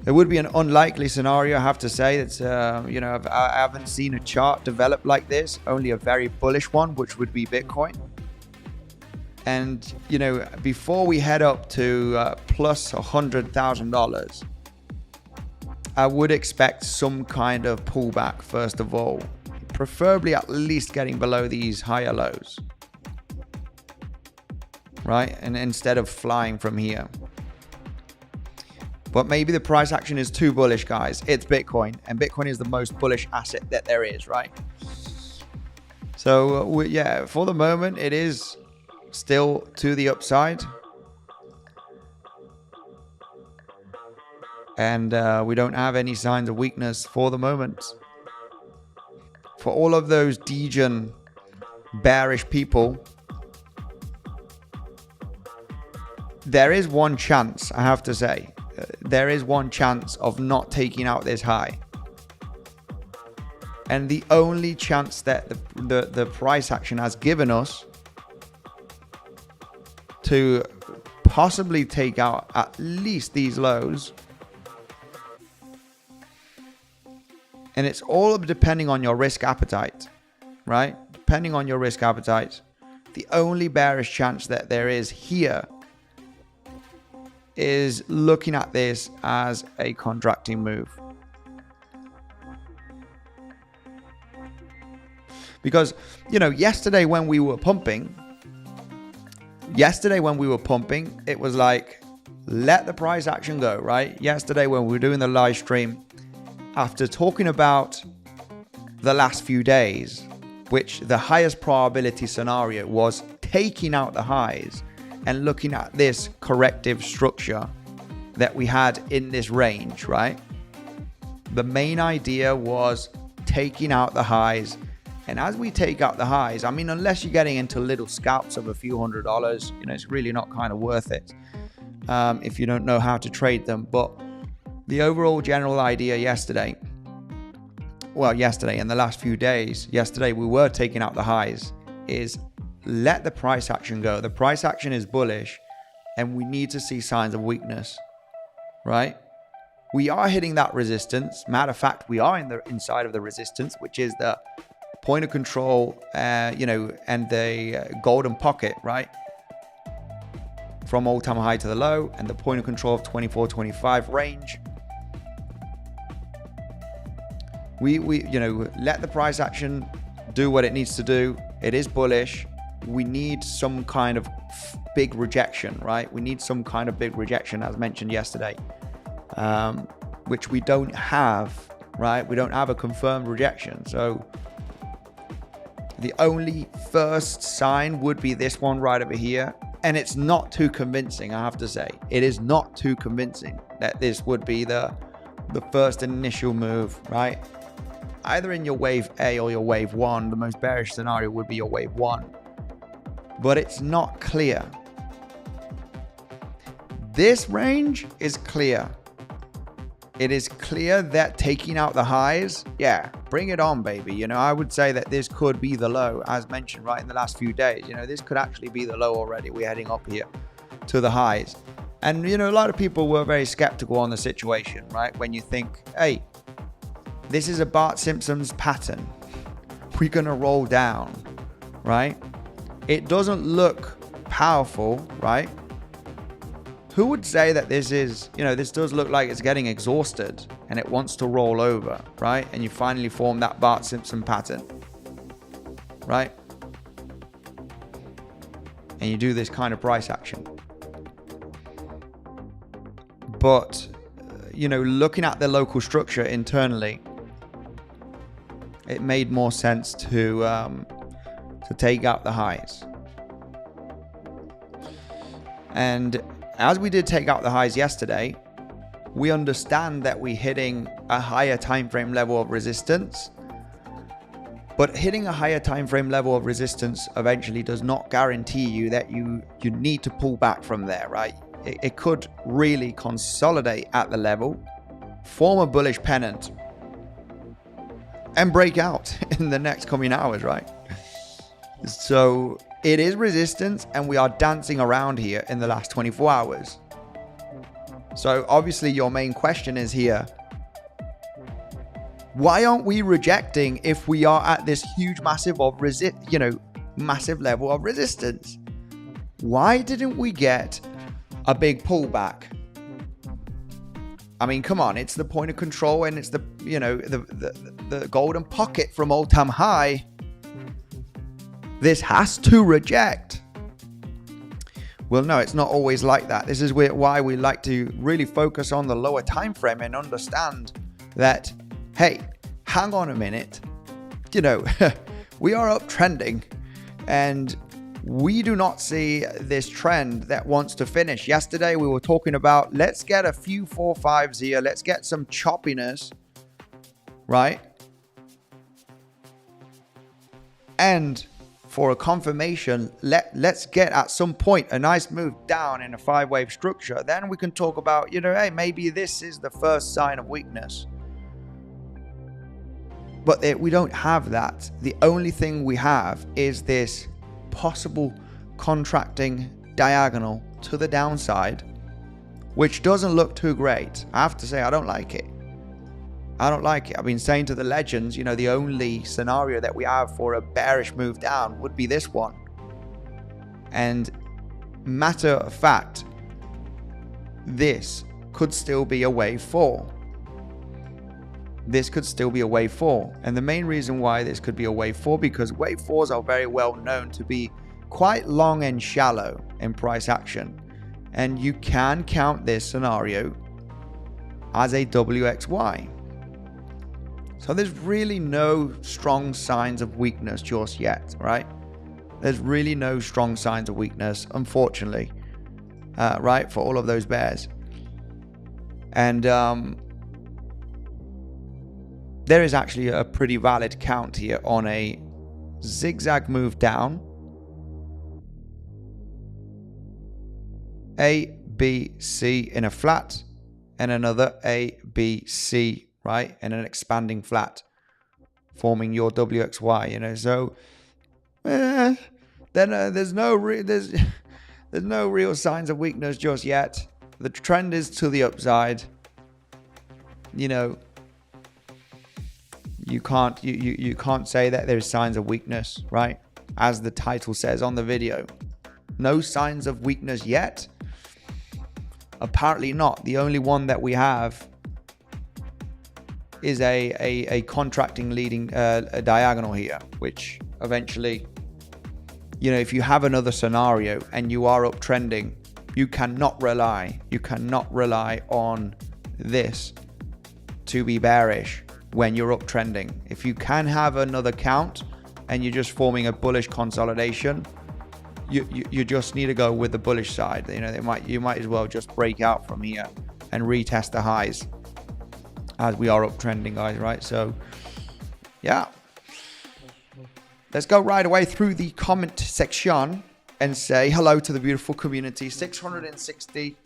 It would be an unlikely scenario, I have to say. It's you know, I haven't seen a chart develop like this, only a very bullish one, which would be Bitcoin. And, you know, before we head up to plus $100,000, I would expect some kind of pullback, first of all, preferably at least getting below these higher lows, right? And instead of flying from here. But maybe the price action is too bullish, guys. It's Bitcoin, and Bitcoin is the most bullish asset that there is, right? So yeah, for the moment, it is still to the upside. And we don't have any signs of weakness for the moment. For all of those degen bearish people, there is one chance, I have to say. There is one chance of not taking out this high. And the only chance that the price action has given us to possibly take out at least these lows, and it's all depending on your risk appetite, right? Depending on your risk appetite, the only bearish chance that there is here is looking at this as a contracting move. Because, you know, yesterday when we were pumping, it was like, let the price action go, right? Yesterday when we were doing the live stream, after talking about the last few days, which the highest probability scenario was taking out the highs and looking at this corrective structure that we had in this range, right? The main idea was taking out the highs. And as we take out the highs, I mean, unless you're getting into little scalps of a few $100s, you know, it's really not kind of worth it if you don't know how to trade them. But the overall general idea yesterday, in the last few days, yesterday we were taking out the highs, is let the price action go. The price action is bullish and we need to see signs of weakness, right? We are hitting that resistance. Matter of fact, we are inside of the resistance, which is the point of control, and the golden pocket, right? From all-time high to the low, and the point of control of 24-25 range. We let the price action do what it needs to do. It is bullish. We need some kind of big rejection, right? We need some kind of big rejection, as mentioned yesterday, which we don't have, right? We don't have a confirmed rejection. So the only first sign would be this one right over here. And it's not too convincing, I have to say. It is not too convincing that this would be the first initial move, right? Either in your wave A or your wave 1. The most bearish scenario would be your wave 1. But it's not clear. This range is clear. It is clear that taking out the highs, yeah, bring it on, baby. You know, I would say that this could be the low, as mentioned right in the last few days. You know, this could actually be the low already. We're heading up here to the highs. And, you know, a lot of people were very skeptical on the situation, right? When you think, hey, this is a Bart Simpson's pattern. We're going to roll down, right? It doesn't look powerful, right? Who would say that this is, you know, this does look like it's getting exhausted and it wants to roll over, right? And you finally form that Bart Simpson pattern, right? And you do this kind of price action. But, you know, looking at the local structure internally, it made more sense to take out the highs. And as we did take out the highs yesterday, we understand that we're hitting a higher time frame level of resistance. But hitting a higher time frame level of resistance eventually does not guarantee you that you need to pull back from there, right? It could really consolidate at the level, form a bullish pennant, and break out in the next coming hours, right? So it is resistance, and we are dancing around here in the last 24 hours. So obviously your main question is here, why aren't we rejecting if we are at this huge massive level of resistance? Why didn't we get a big pullback? I mean, come on, it's the point of control, and it's the golden pocket from all-time high. This has to reject. Well, no, it's not always like that. This is why we like to really focus on the lower time frame and understand that, hey, hang on a minute. You know, we are uptrending, and we do not see this trend that wants to finish. Yesterday, we were talking about, let's get a few 4-5s here. Let's get some choppiness, right? And for a confirmation, let's get at some point a nice move down in a 5-wave structure. Then we can talk about, you know, hey, maybe this is the first sign of weakness. But we don't have that. The only thing we have is this possible contracting diagonal to the downside, which doesn't look too great. I have to say, I don't like it. I don't like it. I've been saying to the legends, you know, the only scenario that we have for a bearish move down would be this one. And matter of fact, this could still be a wave 4. This could still be a wave 4. And the main reason why this could be a wave 4, because wave 4s are very well known to be quite long and shallow in price action. And you can count this scenario as a WXY. So there's really no strong signs of weakness just yet, right? There's really no strong signs of weakness, unfortunately, right, for all of those bears. And there is actually a pretty valid count here on a zigzag move down. A, B, C in a flat, and another A, B, C, right? And an expanding flat, forming your WXY, you know. So then there's no real signs of weakness just yet. The trend is to the upside. You know, you can't say that there's signs of weakness, right? As the title says on the video, no signs of weakness yet. Apparently not. The only one that we have is a contracting leading a diagonal here, which eventually, you know, if you have another scenario and you are uptrending, you cannot rely on this to be bearish when you're uptrending. If you can have another count and you're just forming a bullish consolidation, you just need to go with the bullish side. You know, you might as well just break out from here and retest the highs as we are uptrending, guys, right? So yeah, let's go right away through the comment section and say hello to the beautiful community. 660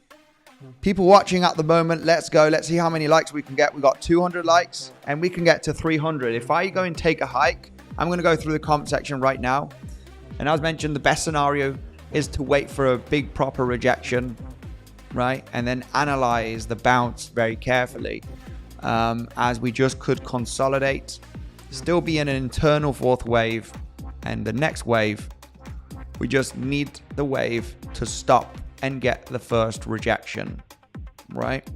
people watching at the moment. Let's go. Let's see how many likes we can get. We got 200 likes and we can get to 300. If I go and take a hike, I'm going to go through the comment section right now. And as mentioned, the best scenario is to wait for a big proper rejection, right? And then analyze the bounce very carefully, as we just could consolidate, still be in an internal fourth wave. And the next wave, we just need the wave to stop and get the first rejection, right?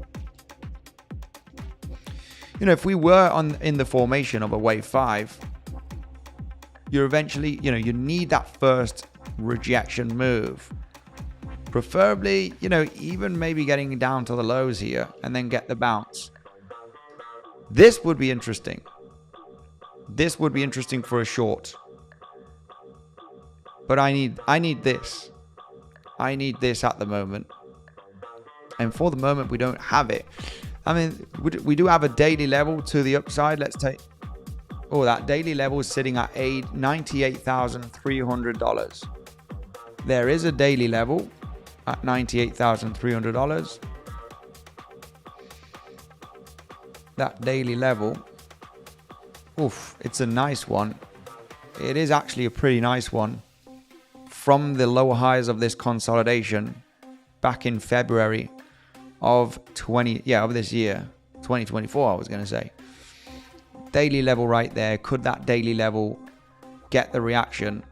You know, if we were in the formation of a wave 5, you're eventually, you know, you need that first rejection move. Preferably, you know, even maybe getting down to the lows here and then get the bounce. This would be interesting. This would be interesting for a short. But I need this. I need this at the moment. And for the moment, we don't have it. I mean, we do have a daily level to the upside. Let's take... Oh, that daily level is sitting at $98,300. There is a daily level at $98,300. That daily level, oof, it's a nice one. It is actually a pretty nice one. From the lower highs of this consolidation back in February of this year, 2024, I was going to say. Daily level right there. Could that daily level get the reaction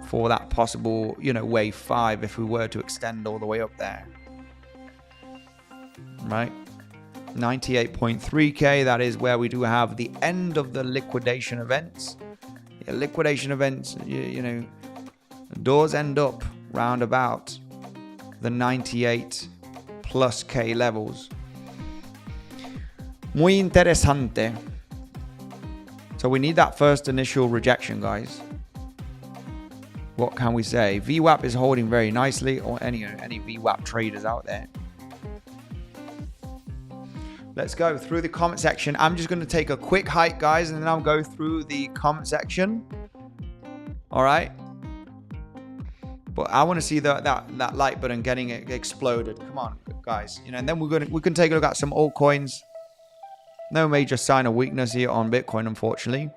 for that possible, you know, wave 5 if we were to extend all the way up there, right? 98.3k. That is where we do have the end of the liquidation events. Yeah, liquidation events, you know, doors end up round about the 98 plus k levels. Muy interesante. So we need that first initial rejection, guys. What can we say? VWAP is holding very nicely, or any VWAP traders out there. Let's go through the comment section. I'm just going to take a quick hike, guys, and then I'll go through the comment section. All right. But I want to see that like button getting exploded. Come on, guys. You know, and then we can take a look at some altcoins. No major sign of weakness here on Bitcoin, unfortunately.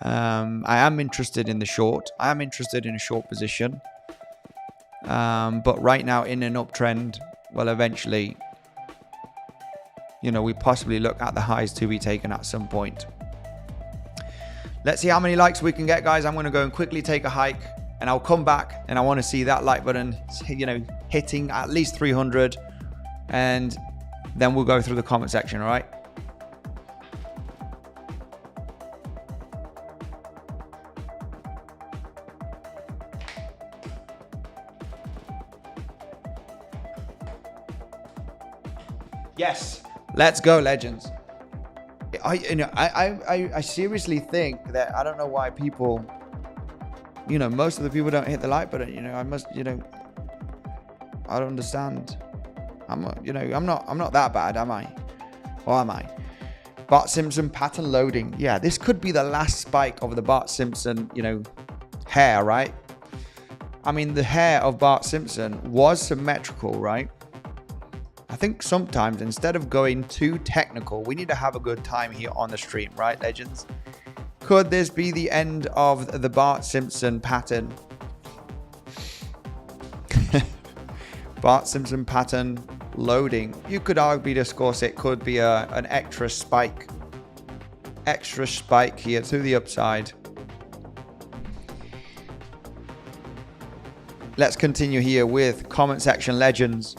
I am interested in the short. I am interested in a short position. But right now in an uptrend, well, eventually, you know, we possibly look at the highs to be taken at some point. Let's see how many likes we can get, guys. I'm going to go and quickly take a hike, and I'll come back, and I want to see that like button, you know, hitting at least 300, and then we'll go through the comment section, all right? Yes, let's go, legends. I seriously think that I don't know why people, you know, most of the people don't hit the like button. You know, I don't understand. I'm not that bad, am I? Or am I? 𝗬𝗏 pattern loading. Yeah, this could be the last spike of the 𝗬𝗏, hair, right? I mean, the hair of 𝗬𝗏 was symmetrical, right? I think sometimes instead of going too technical, we need to have a good time here on the stream, right, legends? Could this be the end of the 𝗬𝗏 pattern? 𝗬𝗏 pattern loading. You could argue discuss it could be an extra spike here to the upside. Let's continue here with comment section legends.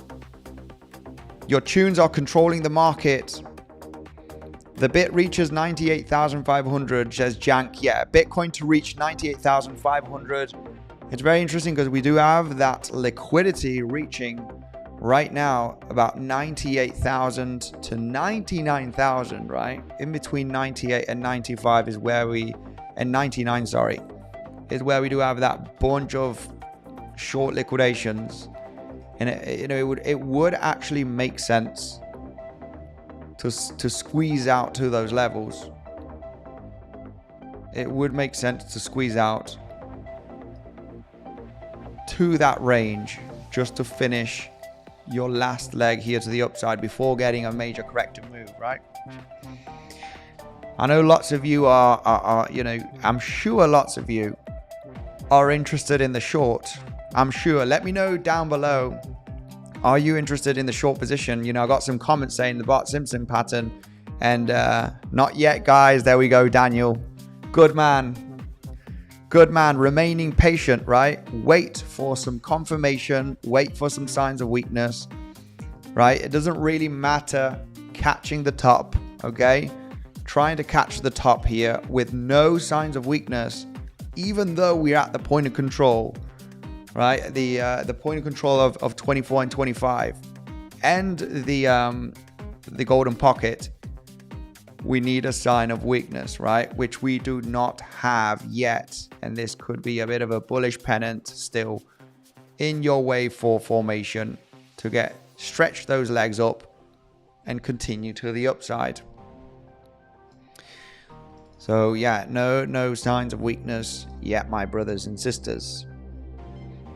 Your tunes are controlling the market. The bit reaches 98,500, says Jank. Yeah, Bitcoin to reach 98,500. It's very interesting because we do have that liquidity reaching right now about 98,000 to 99,000, right? In between 98 and 95 is where and 99, sorry, is where we do have that bunch of short liquidations. And it would actually make sense to squeeze out to those levels. It would make sense to squeeze out to that range just to finish your last leg here to the upside before getting a major corrective move, right? I know lots of you are I'm sure lots of you are interested in the short. I'm sure. Let me know down below. Are you interested in the short position? I got some comments saying the 𝗬𝗏 pattern, and not yet, guys. There we go, Daniel. Good man. Good man. Remaining patient, right? Wait for some confirmation. Wait for some signs of weakness, right? It doesn't really matter catching the top, okay? Trying to catch the top here with no signs of weakness, even though we're at the point of control. Right, the point of control of 24 and 25 and the golden pocket, we need a sign of weakness, right, which we do not have yet, and this could be a bit of a bullish pennant still in your wave 4 formation to stretch those legs up and continue to the upside. So yeah, no signs of weakness yet, my brothers and sisters.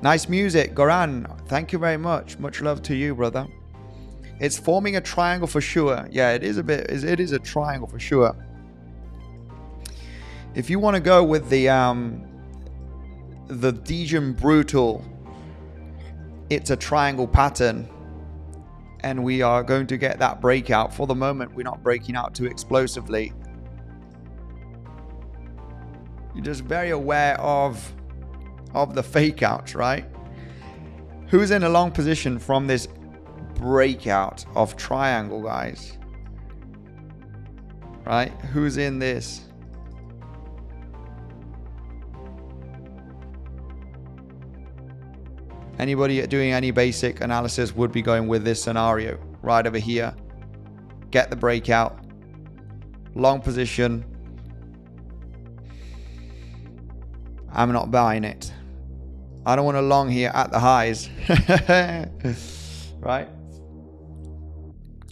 Nice music, Goran. Thank you very much. Much love to you, brother. It's forming a triangle for sure. Yeah, it is a triangle for sure. If you want to go with the 𝗬𝗏 brutal, it's a triangle pattern, and we are going to get that breakout. For the moment, we're not breaking out too explosively. You're just very aware of the fake outs, right? Who's in a long position from this breakout of triangle, guys? Right? Who's in this? Anybody doing any basic analysis would be going with this scenario right over here. Get the breakout, long position. I'm not buying it. I don't want to long here at the highs. Right?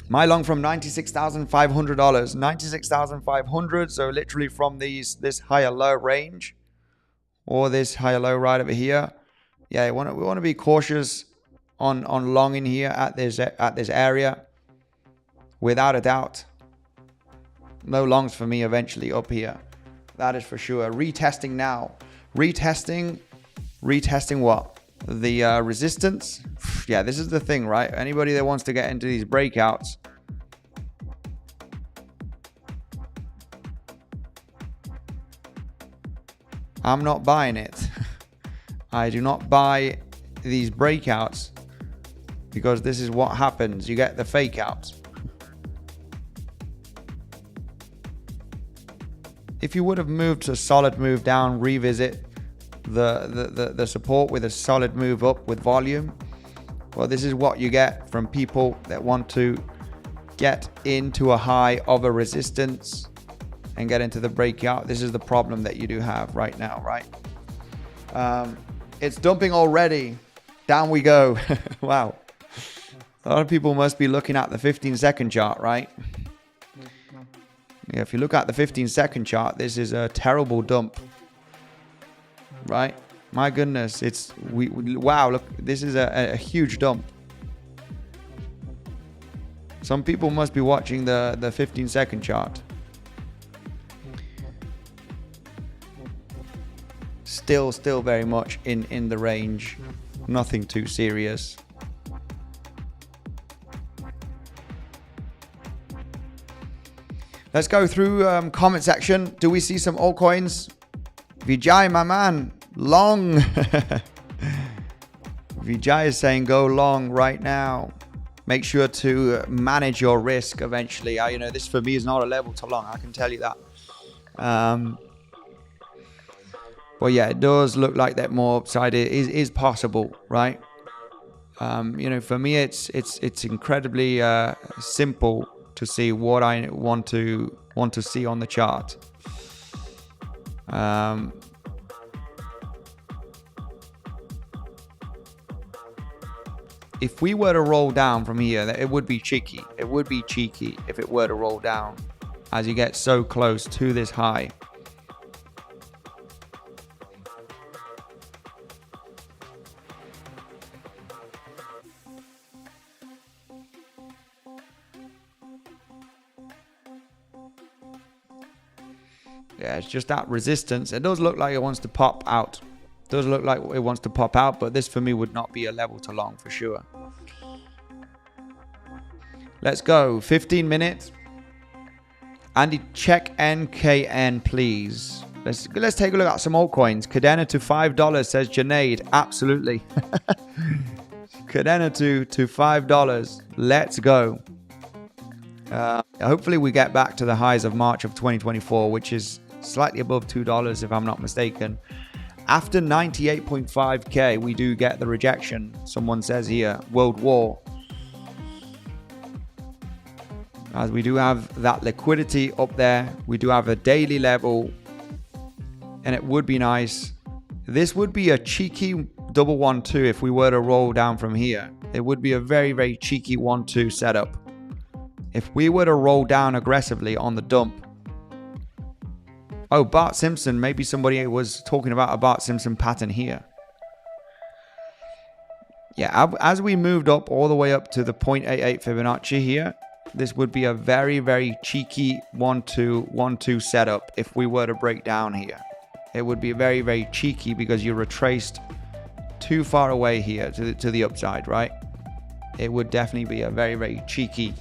My long from $96,500. $96,500. So literally from this higher low range, or this higher low right over here. Yeah, we want to be cautious on long in here at this area. Without a doubt. No longs for me eventually up here. That is for sure. Retesting now. Retesting what? The resistance. Yeah, this is the thing, right? Anybody that wants to get into these breakouts, I'm not buying it. I do not buy these breakouts because this is what happens. You get the fake outs. If you would have moved to a solid move down, revisit the support with a solid move up with volume. Well, this is what you get from people that want to get into a high of a resistance and get into the breakout. This is the problem that you do have right now, right? It's dumping already. Down we go. Wow. A lot of people must be looking at the 15-second chart, right? Yeah, if you look at the 15-second chart, this is a terrible dump, right? My goodness, wow, look, this is a huge dump. Some people must be watching the 15-second chart. Still very much in the range. Nothing too serious. Let's go through comment section. Do we see some altcoins? Vijay, my man, long. Vijay is saying go long right now. Make sure to manage your risk eventually. You know, this for me is not a level to long, I can tell you that. Well, yeah, it does look like that more upside is possible, right? You know, for me, it's incredibly simple to see what I want to see on the chart. If we were to roll down from here, it would be cheeky. It would be cheeky if it were to roll down as you get so close to this high. Yeah, it's just that resistance. It does look like it wants to pop out. Does look like it wants to pop out, but this for me would not be a level to long for sure. Let's go. 15 minutes. Andy, check NKN, please. Let's take a look at some altcoins. Cardano to $5, says Junaid. Absolutely. Cardano to $5. Let's go. Hopefully we get back to the highs of March of 2024, which is slightly above $2 if I'm not mistaken. After 98.5k, we do get the rejection. Someone says here, World War. As we do have that liquidity up there. We do have a daily level. And it would be nice. This would be a cheeky 1-1-2 if we were to roll down from here. It would be a very, very cheeky 1-2 setup. If we were to roll down aggressively on the dump. Oh, Bart Simpson. Maybe somebody was talking about a Bart Simpson pattern here. Yeah, as we moved up all the way up to the 0.88 Fibonacci here, this would be a very, very cheeky 1-2 setup if we were to break down here. It would be very, very cheeky because you retraced too far away here to the upside, right? It would definitely be a very, very cheeky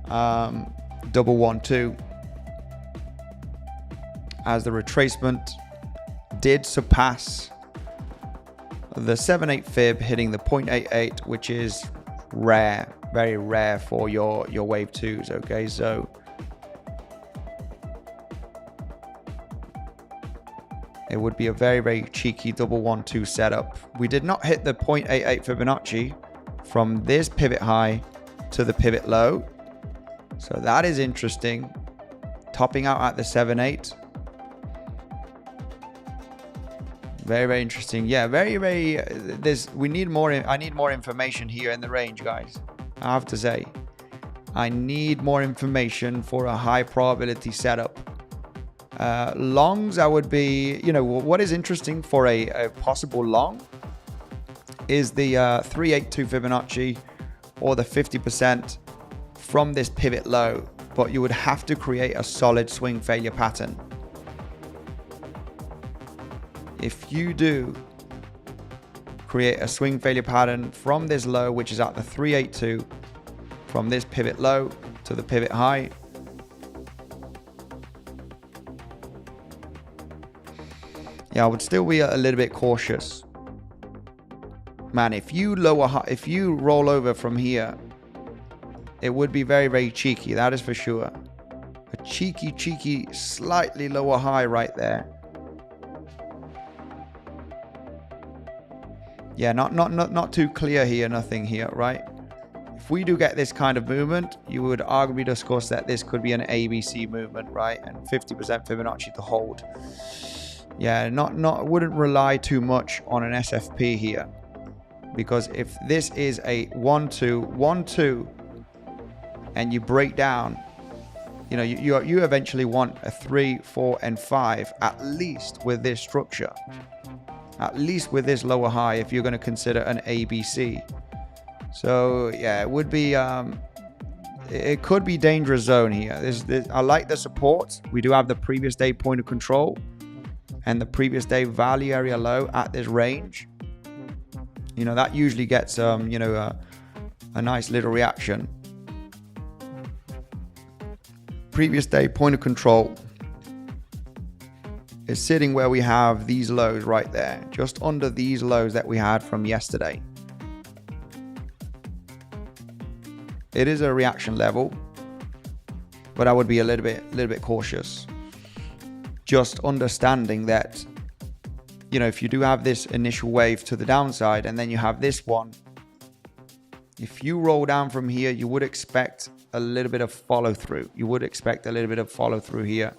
1-2. As the retracement did surpass the 7/8 fib, hitting the 0.88, which is rare, very rare for your wave 2s. Okay, so it would be a very, very cheeky 1-2 setup. We did not hit the 0.88 Fibonacci from this pivot high to the pivot low, so that is interesting. Topping out at the 7/8. Very, very interesting. Yeah, very, very. We need more. I need more information here in the range, guys. I have to say, I need more information for a high probability setup. Longs, I would be. You know, what is interesting for a possible long is the 382 Fibonacci or the 50% from this pivot low. But you would have to create a solid swing failure pattern. If you do create a swing failure pattern from this low, which is at the 382, from this pivot low to the pivot high, yeah, I would still be a little bit cautious. Man, if you roll over from here, it would be very, very cheeky. That is for sure. A cheeky, slightly lower high right there. Yeah, not too clear here, nothing here, right? If we do get this kind of movement, you would arguably discuss that this could be an ABC movement, right? And 50% Fibonacci to hold. Yeah, wouldn't rely too much on an SFP here. because if this is a 1-2, 1-2, and you break down, you know, you eventually want a 3, 4, and 5, at least with this structure, at least with this lower high, if you're going to consider an ABC. So yeah, it would be, it could be dangerous zone here. I like the support. We do have the previous day point of control and the previous day value area low at this range. You know, that usually gets, you know, a nice little reaction. Previous day point of control is sitting where we have these lows right there, just under these lows that we had from yesterday. It is a reaction level, but I would be a little bit cautious. Just understanding that, you know, if you do have this initial wave to the downside and then you have this one, if you roll down from here, you would expect a little bit of follow through. You would expect a little bit of follow through here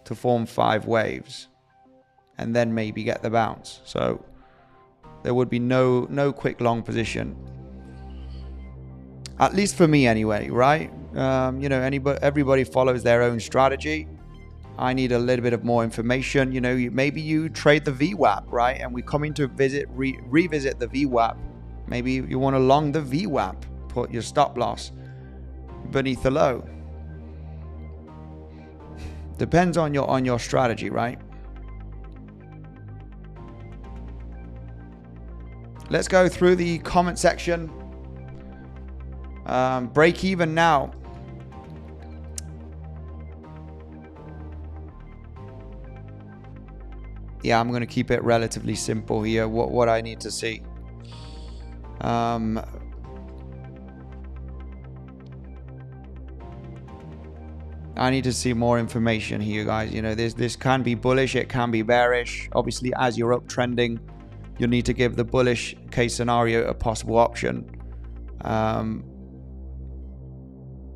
to form 5 waves and then maybe get the bounce. So there would be no quick long position. At least for me anyway, right? You know, everybody follows their own strategy. I need a little bit of more information. You know, maybe you trade the VWAP, right? And we come in to revisit the VWAP. Maybe you want to long the VWAP, put your stop loss beneath the low. Depends on your strategy, right? Let's go through the comment section. Break even now. Yeah, I'm going to keep it relatively simple here. What I need to see. I need to see more information here, guys. You know, this can be bullish, it can be bearish. Obviously, as you're uptrending, you'll need to give the bullish case scenario a possible option.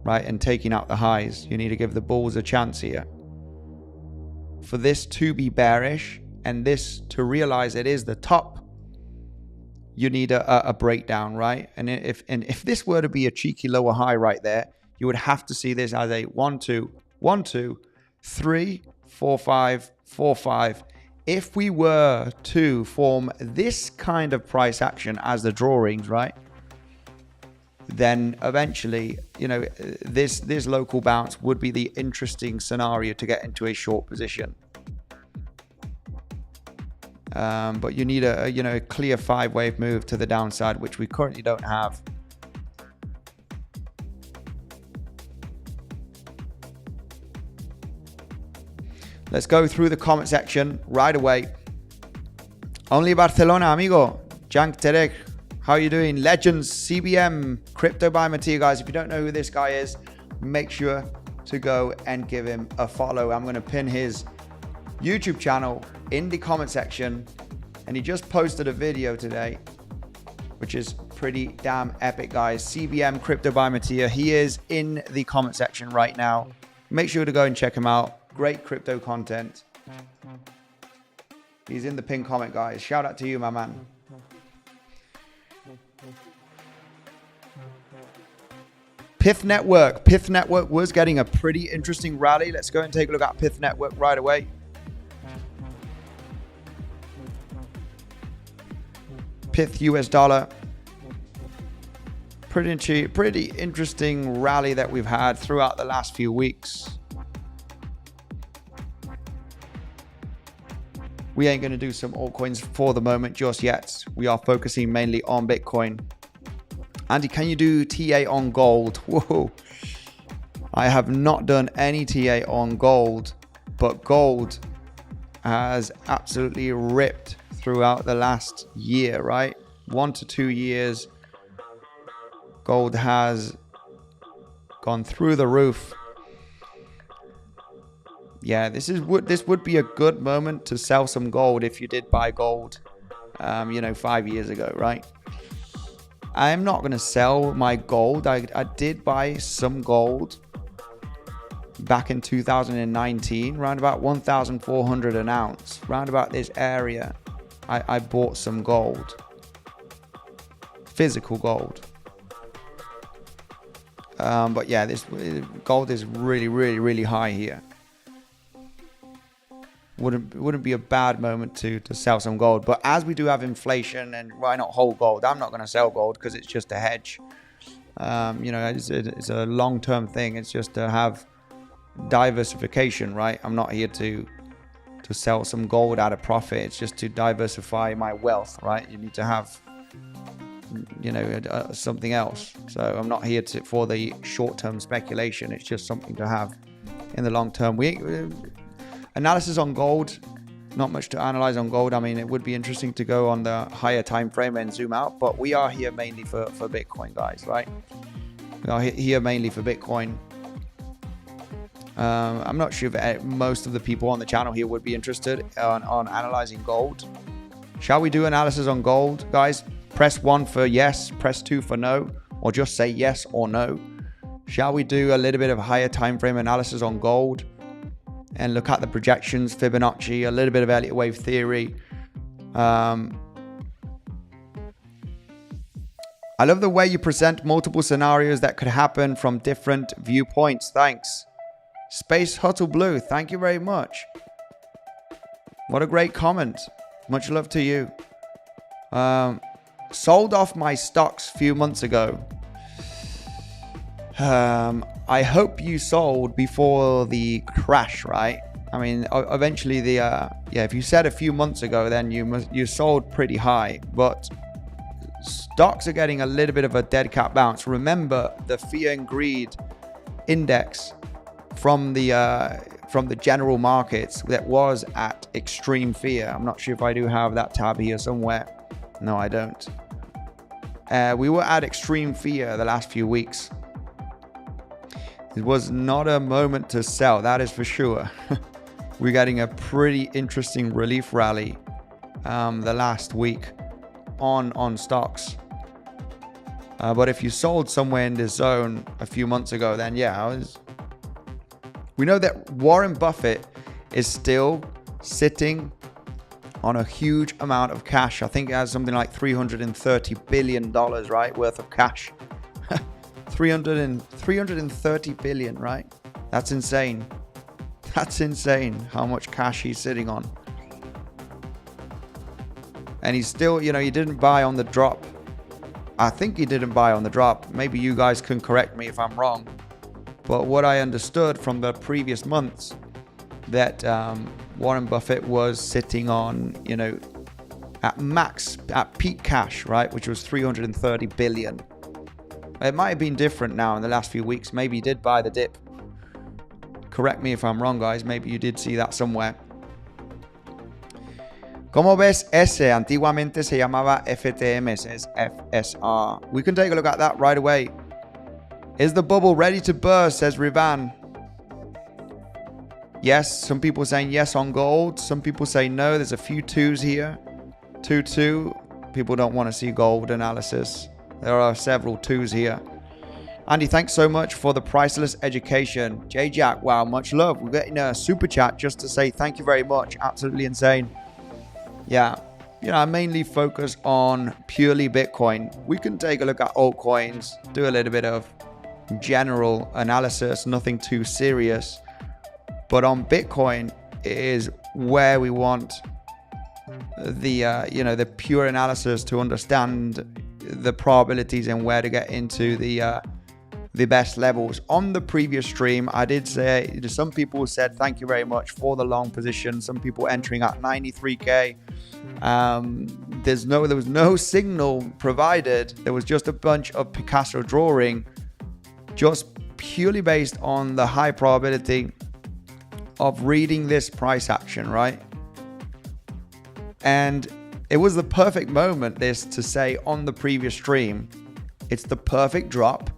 Right, and taking out the highs, you need to give the bulls a chance here. For this to be bearish and this to realize it is the top, you need a breakdown, right? And if this were to be a cheeky lower high right there, you would have to see this as a 1-2, 1-2, 3, 4, 5, 4, 5. If we were to form this kind of price action as the drawings, right? Then eventually, you know, this local bounce would be the interesting scenario to get into a short position. But you need a clear 5-wave move to the downside, which we currently don't have. Let's go through the comment section right away. Only Barcelona, amigo. Jank Terek. How are you doing? Legends, CBM, Crypto by Mattia, guys. If you don't know who this guy is, make sure to go and give him a follow. I'm going to pin his YouTube channel in the comment section. And he just posted a video today, which is pretty damn epic, guys. CBM, Crypto by Mattia. He is in the comment section right now. Make sure to go and check him out. Great crypto content. He's in the pinned comment, guys. Shout out to you, my man. PIF Network. PIF Network was getting a pretty interesting rally. Let's go and take a look at PIF Network right away. PIF US dollar. Pretty interesting rally that we've had throughout the last few weeks. We ain't going to do some altcoins for the moment just yet. We are focusing mainly on Bitcoin. Andy, can you do TA on gold? Whoa. I have not done any TA on gold, but gold has absolutely ripped throughout the last year, right? 1 to 2 years. Gold has gone through the roof. Yeah, this would be a good moment to sell some gold if you did buy gold, 5 years ago, right? I'm not going to sell my gold. I did buy some gold back in 2019, around about 1,400 an ounce, round about this area. I bought some gold. physical gold. But yeah, this gold is really high here. Wouldn't be a bad moment to sell some gold. But as we do have inflation, and why not hold gold? I'm not going to sell gold because it's just a hedge. You know, it's a long-term thing. It's just to have diversification, right? I'm not here to sell some gold at a profit. It's just to diversify my wealth, right? You need to have, you know, something else. So I'm not here for the short-term speculation. It's just something to have in the long term. Analysis on gold, not much to analyze on gold. I mean, it would be interesting to go on the higher time frame and zoom out, but we are here mainly for Bitcoin, guys, right? We are here mainly for Bitcoin. I'm not sure if most of the people on the channel here would be interested on analyzing gold. Shall we do analysis on gold, guys? Press 1 for yes, press 2 for no, or just say yes or no. Shall we do a little bit of higher time frame analysis on gold and look at the projections, Fibonacci, a little bit of Elliott wave theory? I love the way you present multiple scenarios that could happen from different viewpoints. Thanks. Space Huddle Blue, thank you very much. What a great comment. Much love to you. Sold off my stocks a few months ago. I hope you sold before the crash, right? I mean, eventually yeah, if you said a few months ago, then you sold pretty high, but stocks are getting a little bit of a dead cat bounce. Remember the fear and greed index from the general markets that was at extreme fear. I'm not sure if I do have that tab here somewhere. No, I don't. We were at extreme fear the last few weeks. It was not a moment to sell, that is for sure. We're getting a pretty interesting relief rally the last week on stocks. But if you sold somewhere in this zone a few months ago, then yeah, we know that Warren Buffett is still sitting on a huge amount of cash. I think it has something like $330 billion, right, worth of cash. 330 billion, right? That's insane. That's insane how much cash he's sitting on. And he's still, you know, he didn't buy on the drop. I think he didn't buy on the drop. Maybe you guys can correct me if I'm wrong. But what I understood from the previous months, that Warren Buffett was sitting on, you know, at peak cash, right? Which was 330 billion. It might have been different now in the last few weeks. Maybe you did buy the dip. Correct me if I'm wrong, guys. Maybe you did see that somewhere. ¿Cómo ves ese? Antiguamente se llamaba FTM, says FSR. We can take a look at that right away. Is the bubble ready to burst, says Rivan. Yes, some people saying yes on gold. Some people say no. There's a few twos here. 2-2. People don't want to see gold analysis. There are several twos here. Andy, thanks so much for the priceless education. J-Jack, wow, much love. We're getting a super chat just to say thank you very much. Absolutely insane. Yeah, you know, I mainly focus on purely Bitcoin. We can take a look at altcoins, do a little bit of general analysis, nothing too serious. But on Bitcoin is where we want the, you know, the pure analysis to understand the probabilities and where to get into the best levels. On the previous stream, I did say some people said thank you very much for the long position. Some people entering at 93k. There was no signal provided. There was just a bunch of Picasso drawing, just purely based on the high probability of reading this price action, right? And it was the perfect moment, this, to say on the previous stream, it's the perfect drop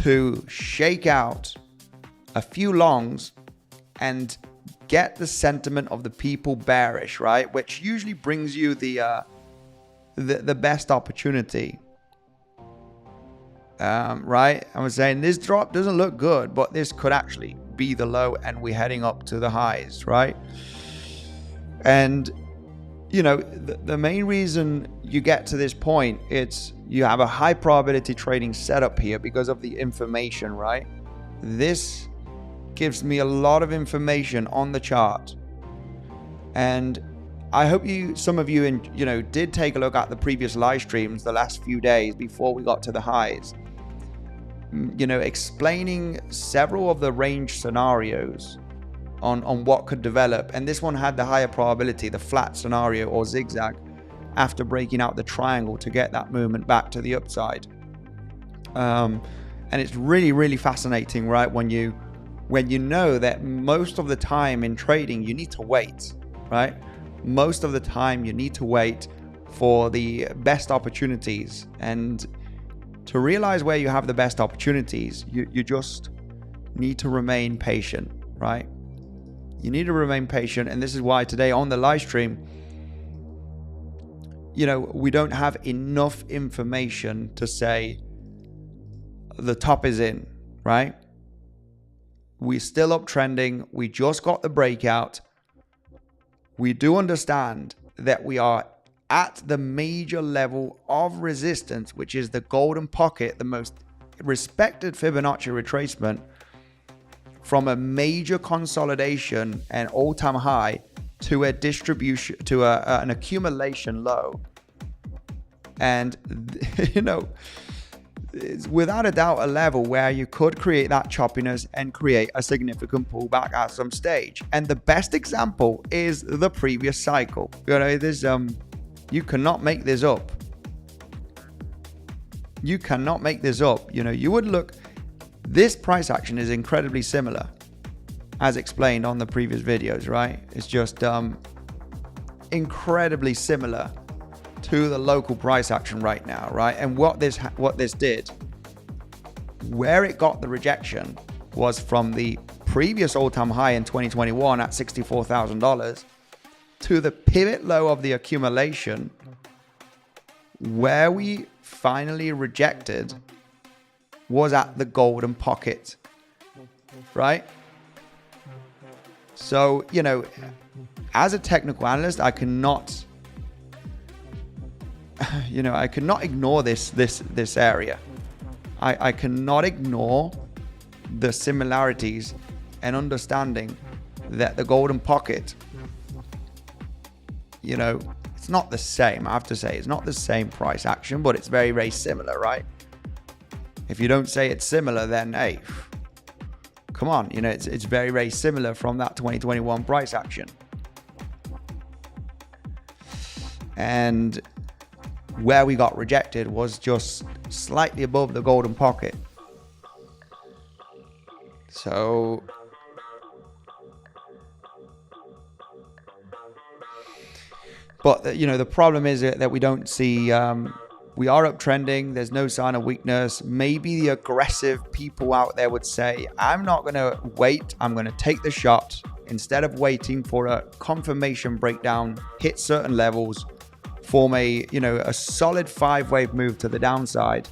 to shake out a few longs and get the sentiment of the people bearish, right? Which usually brings you the best opportunity, right? I was saying this drop doesn't look good, but this could actually be the low and we're heading up to the highs, right? And you know, the main reason you get to this point, it's you have a high probability trading setup here because of the information, right? This gives me a lot of information on the chart. And I hope some of you, did take a look at the previous live streams the last few days before we got to the highs, explaining several of the range scenarios on what could develop. And this one had the higher probability, the flat scenario or zigzag, after breaking out the triangle to get that movement back to the upside. And it's really, really fascinating, right? When you know that most of the time in trading, you need to wait, right? Most of the time you need to wait for the best opportunities. And to realize where you have the best opportunities, you just need to remain patient, right? You need to remain patient. And this is why today on the live stream, we don't have enough information to say the top is in, right? We're still uptrending. We just got the breakout. We do understand that we are at the major level of resistance, which is the golden pocket, the most respected Fibonacci retracement, from a major consolidation and all-time high to a distribution, to an accumulation low. And it's without a doubt a level where you could create that choppiness and create a significant pullback at some stage. And the best example is the previous cycle. You cannot make this up. You cannot make this up. You would look, this price action is incredibly similar, as explained on the previous videos, right? It's just incredibly similar to the local price action right now, right? And what this did, where it got the rejection, was from the previous all-time high in 2021 at $64,000 to the pivot low of the accumulation, where we finally rejected was at the golden pocket, right? So, as a technical analyst, I cannot ignore this area. I cannot ignore the similarities and understanding that the golden pocket, it's not the same. I have to say, it's not the same price action, but it's very, very similar, right? If you don't say it's similar, then hey, come on, it's very, very similar from that 2021 price action. And where we got rejected was just slightly above the golden pocket. So but the problem is that we don't see, we are uptrending. There's no sign of weakness. Maybe the aggressive people out there would say, I'm not going to wait. I'm going to take the shot instead of waiting for a confirmation breakdown, hit certain levels, form a solid 5-wave move to the downside,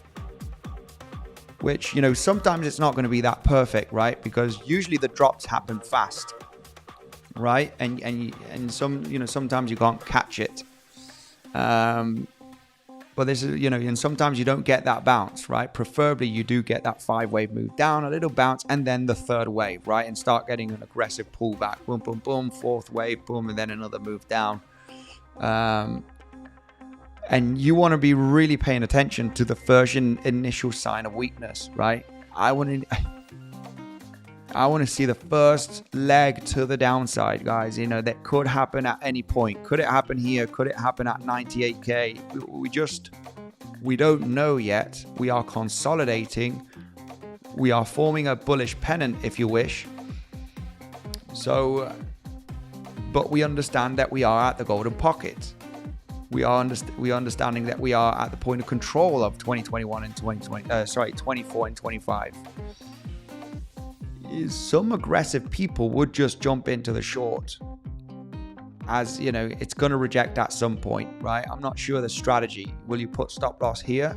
which, sometimes it's not going to be that perfect, right? Because usually the drops happen fast, right? And sometimes you can't catch it. But this is, and sometimes you don't get that bounce, right? Preferably you do get that 5-wave move down, a little bounce, and then the third wave, right? And start getting an aggressive pullback. Boom, boom, boom, fourth wave, boom, and then another move down. And you want to be really paying attention to the first initial sign of weakness, right? I want to see the first leg to the downside, guys. That could happen at any point. Could it happen here? Could it happen at 98K? We don't know yet. We are consolidating. We are forming a bullish pennant, if you wish. So, but we understand that we are at the golden pocket. We are understanding that we are at the point of control of 2021 and 24 and 25. Some aggressive people would just jump into the short, as it's going to reject at some point, right? I'm not sure the strategy. Will you put stop loss here?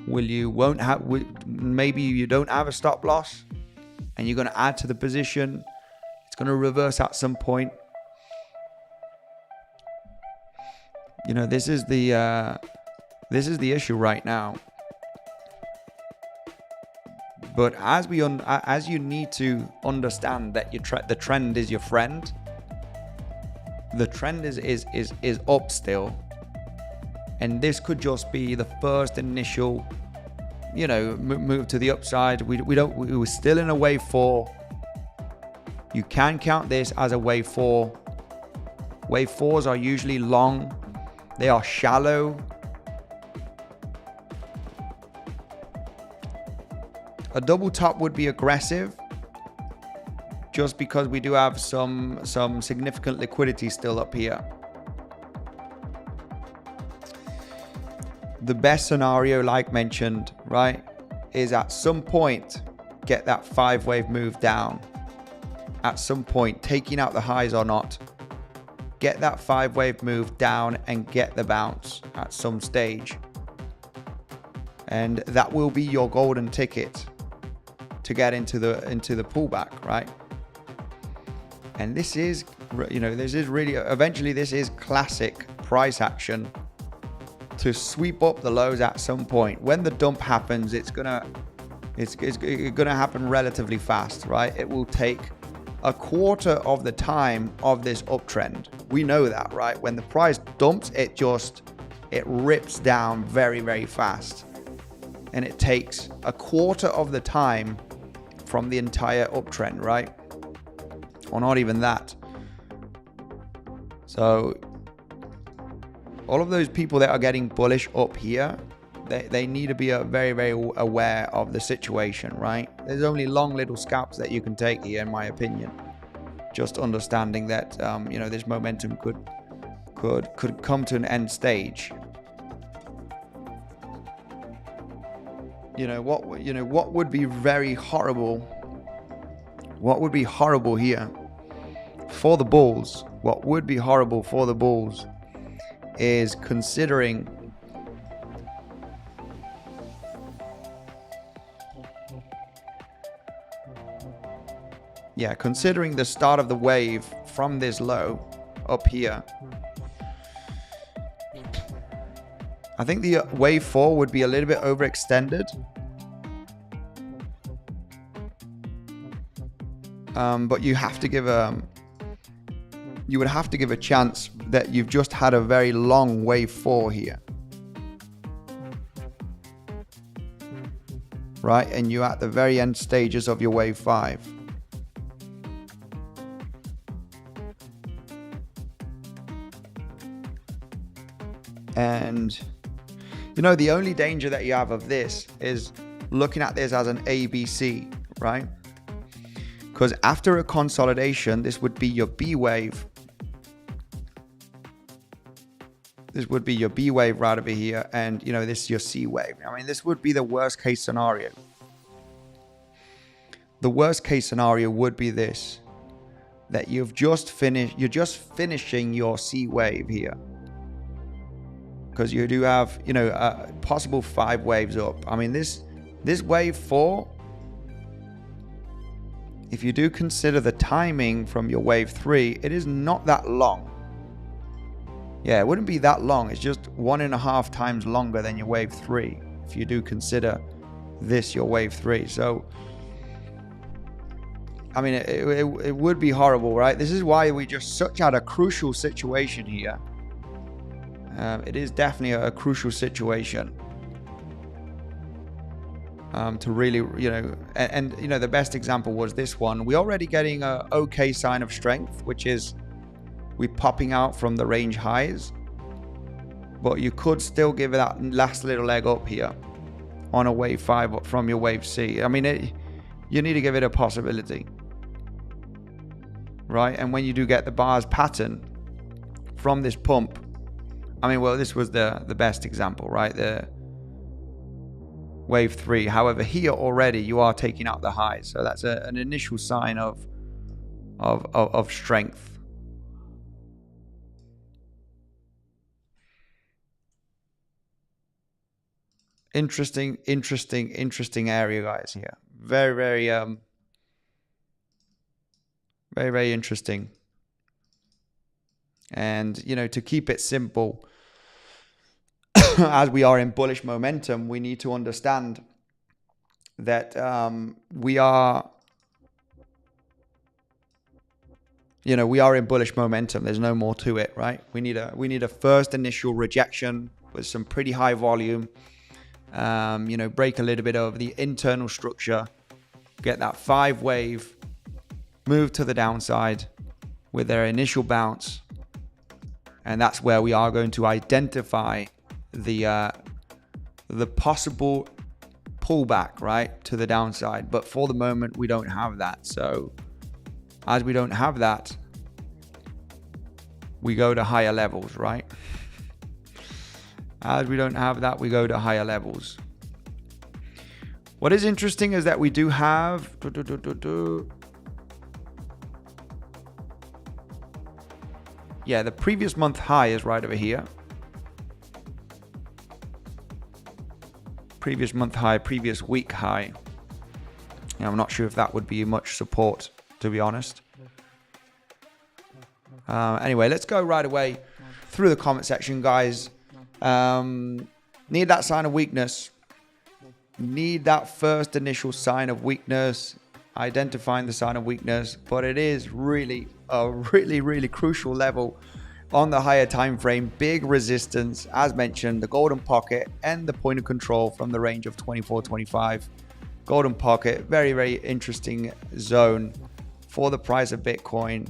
Maybe you don't have a stop loss and you're going to add to the position. It's going to reverse at some point. You know, this is the issue right now. But as you need to understand that the trend is your friend. The trend is up still, and this could just be the first initial, you know, move to the upside. We were still in a wave 4. You can count this as a wave 4. Wave 4s are usually long. They are shallow. A double top would be aggressive, just because we do have some significant liquidity still up here. The best scenario, like mentioned, right, is at some point get that 5-wave move down. At some point, taking out the highs or not, get that 5-wave move down and get the bounce at some stage. And that will be your golden ticket to get into the pullback, right? And this is, you know, this is really, eventually this is classic price action to sweep up the lows at some point. When the dump happens, it's gonna happen relatively fast, right? It will take a quarter of the time of this uptrend. We know that, right? When the price dumps, it rips down very, very fast. And it takes a quarter of the time from the entire uptrend, right? Or not even that. So all of those people that are getting bullish up here, they need to be very, very aware of the situation, right? There's only long little scalps that you can take here, in my opinion. Just understanding that, you know, this momentum could come to an end stage. What would be very horrible? What would be horrible here for the bulls? What would be horrible for the bulls is considering the start of the wave from this low up here. I think the wave 4 would be a little bit overextended. But you have to give you would have to give a chance that you've just had a very long wave 4 here. Right? And you're at the very end stages of your wave 5. And you know, the only danger that you have of this is looking at this as an ABC, right? Because after a consolidation, this would be your B wave. This would be your B wave right over here. And, you know, this is your C wave. I mean, this would be the worst case scenario. The worst case scenario would be this, that you're just finishing your C wave here. Because you do have, you know, possible 5 waves up. I mean, this wave 4, if you do consider the timing from your wave 3, it is not that long. Yeah, it wouldn't be that long. It's just 1.5 times longer than your wave 3, if you do consider this your wave 3. So, I mean, it would be horrible, right? This is why we just such at a crucial situation here. It is definitely a crucial situation to really, you know, and you know, the best example was this one. We're already getting a okay sign of strength, which is we popping out from the range highs, but you could still give it that last little leg up here on a wave 5 from your wave C. I mean, you need to give it a possibility, right? And when you do get the bars pattern from this pump, I mean, well, this was the best example, right? The wave 3. However, here already you are taking out the highs, so that's an initial sign of strength. Interesting area, guys. Here, very interesting. And you know, to keep it simple, as we are in bullish momentum, we need to understand that we are in bullish momentum. There's no more to it, right? We need a first initial rejection with some pretty high volume. Break a little bit of the internal structure, get that 5 wave, move to the downside with their initial bounce, and that's where we are going to identify the possible pullback, right, to the downside. But for the moment, we don't have that. So as we don't have that, we go to higher levels, right? As we don't have that, we go to higher levels. What is interesting is that we do have the previous month high is right over here. Previous month high, previous week high. I'm not sure if that would be much support, to be honest. Anyway, let's go right away through the comment section, guys. Need that sign of weakness. Need that first initial sign of weakness. Identifying the sign of weakness, but it is really a really crucial level on the higher time frame. Big resistance, as mentioned, the golden pocket and the point of control from the range of 24.25. Golden pocket, very interesting zone for the price of Bitcoin.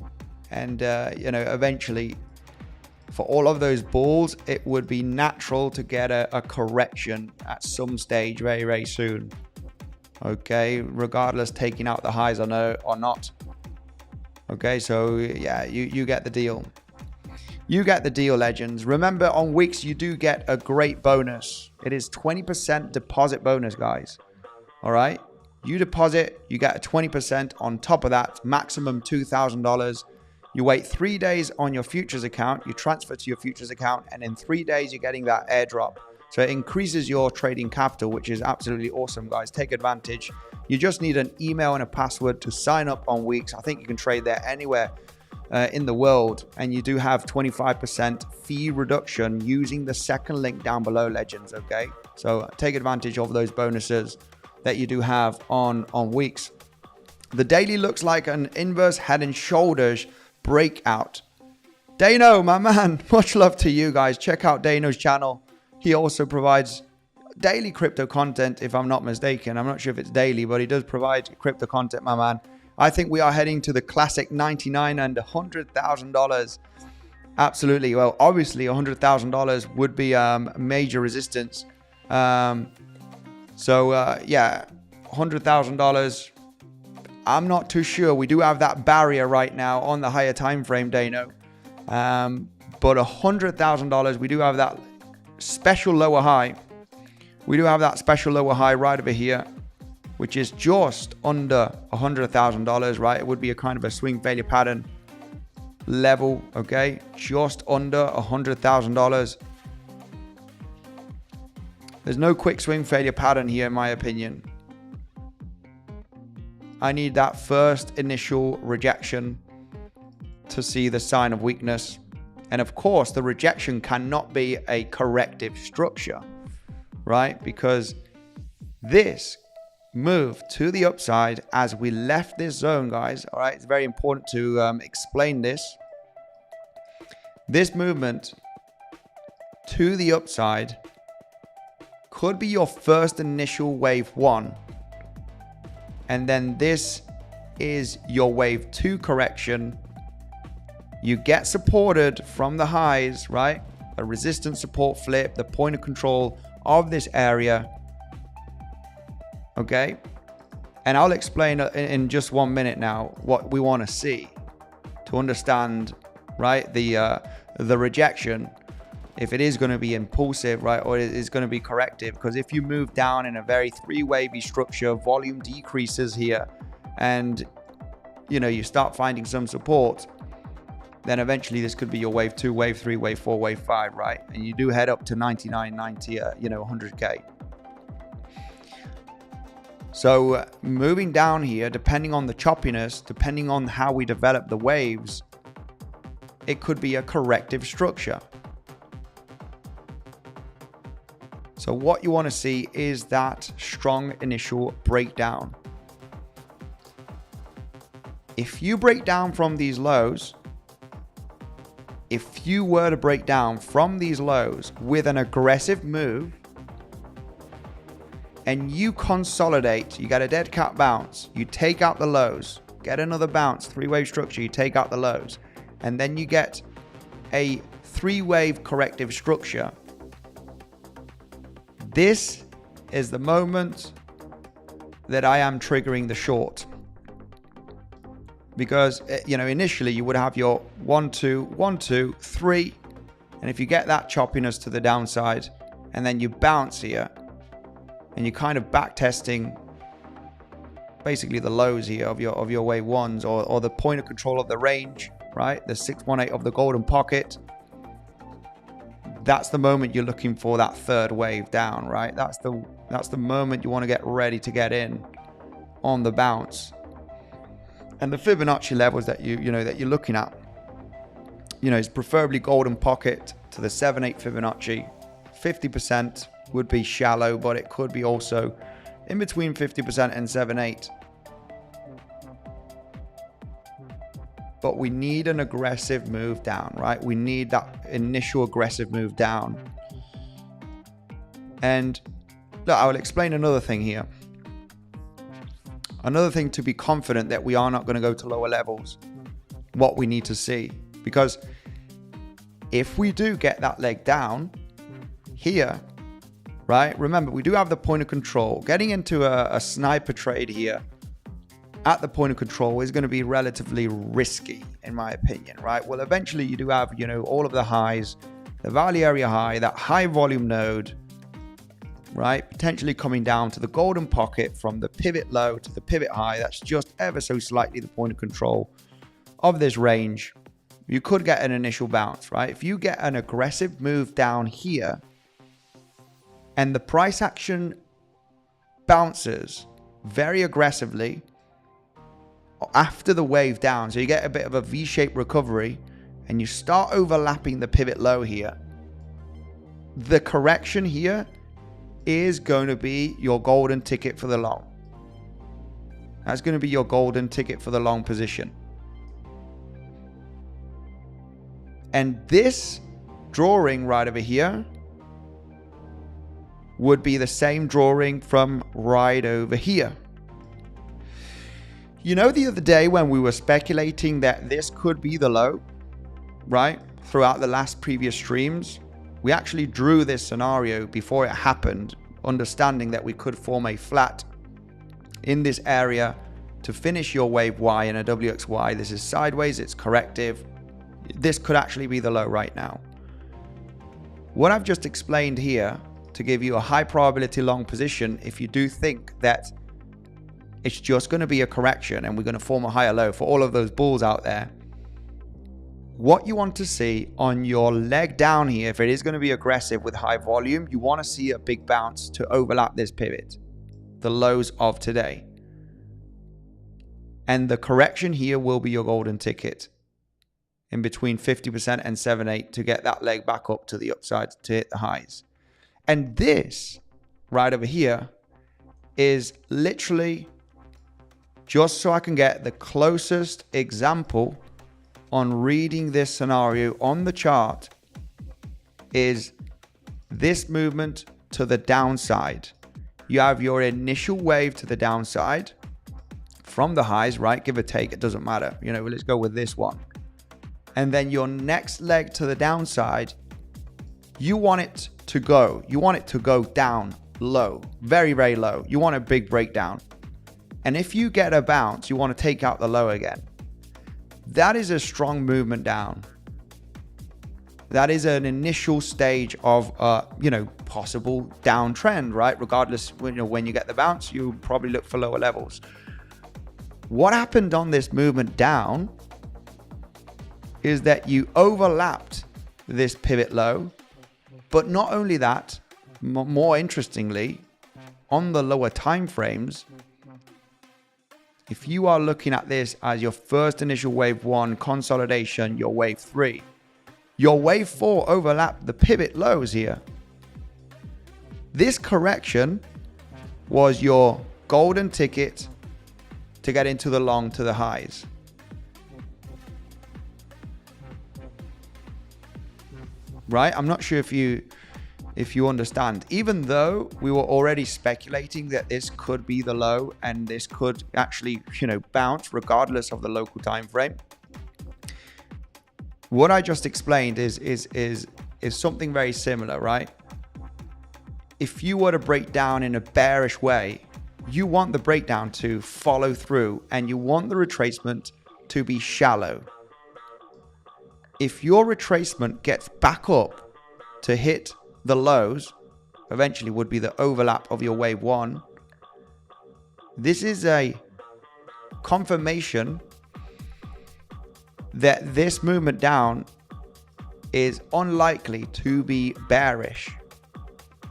And eventually, for all of those bulls, it would be natural to get a correction at some stage very soon. Okay, regardless taking out the highs or not. Okay, so yeah, you get the deal. You get the deal, legends. Remember, on weeks, you do get a great bonus. It is 20% deposit bonus, guys. All right, you deposit, you get a 20% on top of that, maximum $2,000. You wait 3 days on your futures account, you transfer to your futures account, and in 3 days, you're getting that airdrop. So it increases your trading capital, which is absolutely awesome, guys. Take advantage. You just need an email and a password to sign up on Weeks. I think you can trade there anywhere in the world. And you do have 25% fee reduction using the second link down below, legends, okay? So take advantage of those bonuses that you do have on Weeks. The daily looks like an inverse head and shoulders breakout. Dano, my man, much love to you guys. Check out Dano's channel. He also provides daily crypto content, if I'm not mistaken. I'm not sure if it's daily, but he does provide crypto content, my man. I think we are heading to the classic $99,000 and $100,000. Absolutely. Well, obviously, $100,000 would be major resistance. Yeah, $100,000. I'm not too sure. We do have that barrier right now on the higher time frame, Dano. But $100,000, we do have that special lower high. We do have that special lower high right over here, which is just under $100,000, right? It would be a kind of a swing failure pattern level, okay? Just under $100,000. There's no quick swing failure pattern here, in my opinion. I need that first initial rejection to see the sign of weakness. And of course, the rejection cannot be a corrective structure, right? Because this move to the upside as we left this zone, guys, all right? It's very important to explain this. This movement to the upside could be your first initial wave 1. And then this is your wave 2 correction. You get supported from the highs, right? A resistance support flip, the point of control of this area. Okay. And I'll explain in just 1 minute now what we want to see to understand, right? The rejection, if it is going to be impulsive, right? Or it is going to be corrective. Because if you move down in a very 3-wavy structure, volume decreases here, and you start finding some support, then eventually this could be your wave 2, wave 3, wave 4, wave 5, right? And you do head up to 99, 90, 100K. So moving down here, depending on the choppiness, depending on how we develop the waves, it could be a corrective structure. So what you want to see is that strong initial breakdown. If you break down from these lows, if you were to break down from these lows with an aggressive move and you consolidate, you get a dead cat bounce, you take out the lows, get another bounce, three-wave structure, you take out the lows, and then you get a three-wave corrective structure. This is the moment that I am triggering the short. Because, initially you would have your 1, 2, 1, 2, 3. And if you get that choppiness to the downside and then you bounce here and you're kind of back testing basically the lows here of your wave ones or the point of control of the range, right? The 618 of the golden pocket. That's the moment you're looking for that third wave down, right? That's the moment you want to get ready to get in on the bounce. And the Fibonacci levels that you're looking at, is preferably golden pocket to the 7/8 Fibonacci. 50% would be shallow, but it could be also in between 50% and 7/8. But we need an aggressive move down, right? We need that initial aggressive move down. And look, I will explain another thing here. Another thing to be confident that we are not going to go to lower levels, what we need to see. Because if we do get that leg down here, right? Remember, we do have the point of control. Getting into a sniper trade here at the point of control is going to be relatively risky, in my opinion, right? Well, eventually you do have, all of the highs, the value area high, that high volume node, right? Potentially coming down to the golden pocket from the pivot low to the pivot high. That's just ever so slightly the point of control of this range. You could get an initial bounce, right? If you get an aggressive move down here and the price action bounces very aggressively after the wave down, so you get a bit of a V-shaped recovery and you start overlapping the pivot low here, the correction here is going to be your golden ticket for the long. That's going to be your golden ticket for the long position. And this drawing right over here would be the same drawing from right over here. The other day when we were speculating that this could be the low, right? Throughout the last previous streams, we actually drew this scenario before it happened, understanding that we could form a flat in this area to finish your wave Y and a WXY. This is sideways, it's corrective. This could actually be the low right now. What I've just explained here to give you a high probability long position, if you do think that it's just going to be a correction and we're going to form a higher low for all of those bulls out there, what you want to see on your leg down here, if it is going to be aggressive with high volume, you want to see a big bounce to overlap this pivot, the lows of today. And the correction here will be your golden ticket in between 50% and 7/8 to get that leg back up to the upside to hit the highs. And this right over here is literally just so I can get the closest example on reading this scenario on the chart, is this movement to the downside. You have your initial wave to the downside from the highs, right? Give or take, it doesn't matter. Let's go with this one. And then your next leg to the downside, you want it to go down low, very, very low. You want a big breakdown. And if you get a bounce, you want to take out the low again. That is a strong movement down. That is an initial stage of possible downtrend, right? Regardless, when you get the bounce, you probably look for lower levels. What happened on this movement down is that you overlapped this pivot low, but not only that, more interestingly, on the lower time frames, if you are looking at this as your first initial wave 1 consolidation, your wave 3, your wave 4 overlapped the pivot lows here. This correction was your golden ticket to get into the long to the highs. Right? I'm not sure if you understand. Even though we were already speculating that this could be the low and this could actually, bounce regardless of the local time frame. What I just explained is something very similar, right? If you were to break down in a bearish way, you want the breakdown to follow through and you want the retracement to be shallow. If your retracement gets back up to hit the lows, eventually would be the overlap of your wave one, this is a confirmation that this movement down is unlikely to be bearish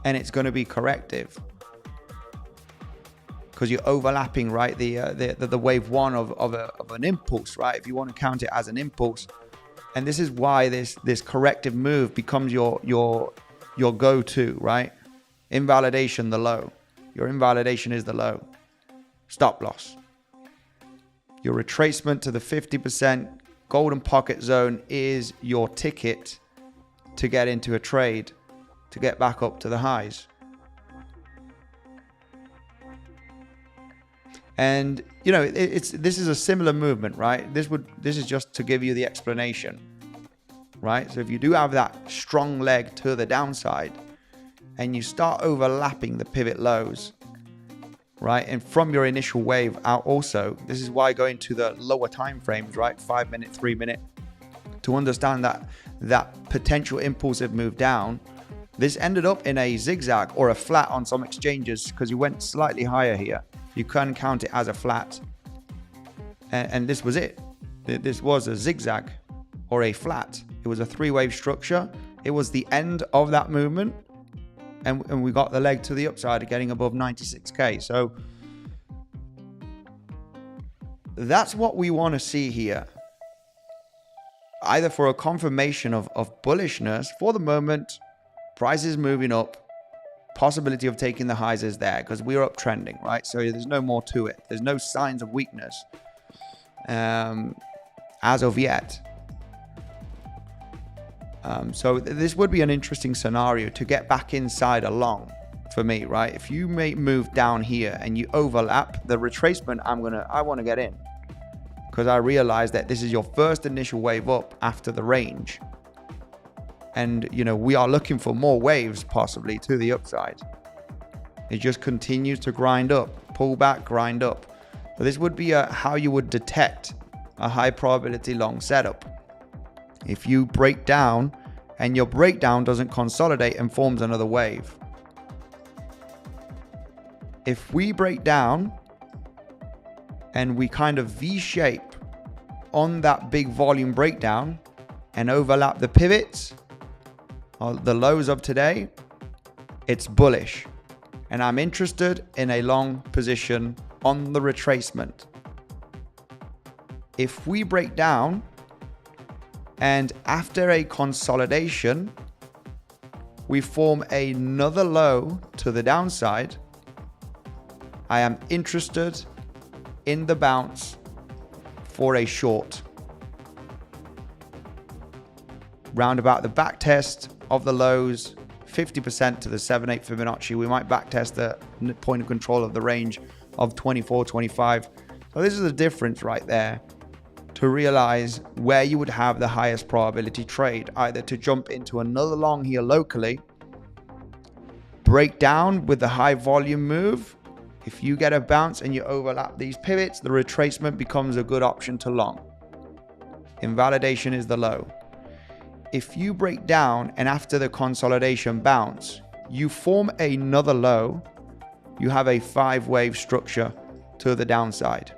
and it's going to be corrective because you're overlapping, right, the wave one of an impulse, right? If you want to count it as an impulse. And this is why this corrective move becomes your go-to, right? Invalidation, the low. Your invalidation is the low. Stop loss. Your retracement to the 50% golden pocket zone is your ticket to get into a trade, to get back up to the highs. And this is a similar movement, right? This is just to give you the explanation, right? So if you do have that strong leg to the downside and you start overlapping the pivot lows, right? And from your initial wave out also, this is why going to the lower time frames, right? 5 minute, 3 minute, to understand that potential impulsive move down. This ended up in a zigzag or a flat on some exchanges because you went slightly higher here. You can count it as a flat. And this was it. This was a zigzag or a flat. It was a three-wave structure. It was the end of that movement. And we got the leg to the upside, getting above 96K. So that's what we want to see here. Either for a confirmation of bullishness. For the moment, price is moving up. Possibility of taking the highs is there because we're uptrending, right? So there's no more to it. There's no signs of weakness as of yet. So this would be an interesting scenario to get back inside a long for me, right? If you may move down here and you overlap the retracement, I want to get in because I realize that this is your first initial wave up after the range. And, we are looking for more waves possibly to the upside. It just continues to grind up, pull back, grind up. So this would be how you would detect a high probability long setup. If you break down and your breakdown doesn't consolidate and forms another wave. If we break down and we kind of V-shape on that big volume breakdown and overlap the pivots, the lows of today, it's bullish. And I'm interested in a long position on the retracement. If we break down and after a consolidation, we form another low to the downside, I am interested in the bounce for a short. Round about the back test of the lows, 50% to the 7/8 Fibonacci. We might backtest the point of control of the range of 24, 25. So this is the difference right there to realize where you would have the highest probability trade, either to jump into another long here locally, break down with the high volume move. If you get a bounce and you overlap these pivots, the retracement becomes a good option to long. Invalidation is the low. If you break down and after the consolidation bounce, you form another low, you have a 5-wave structure to the downside.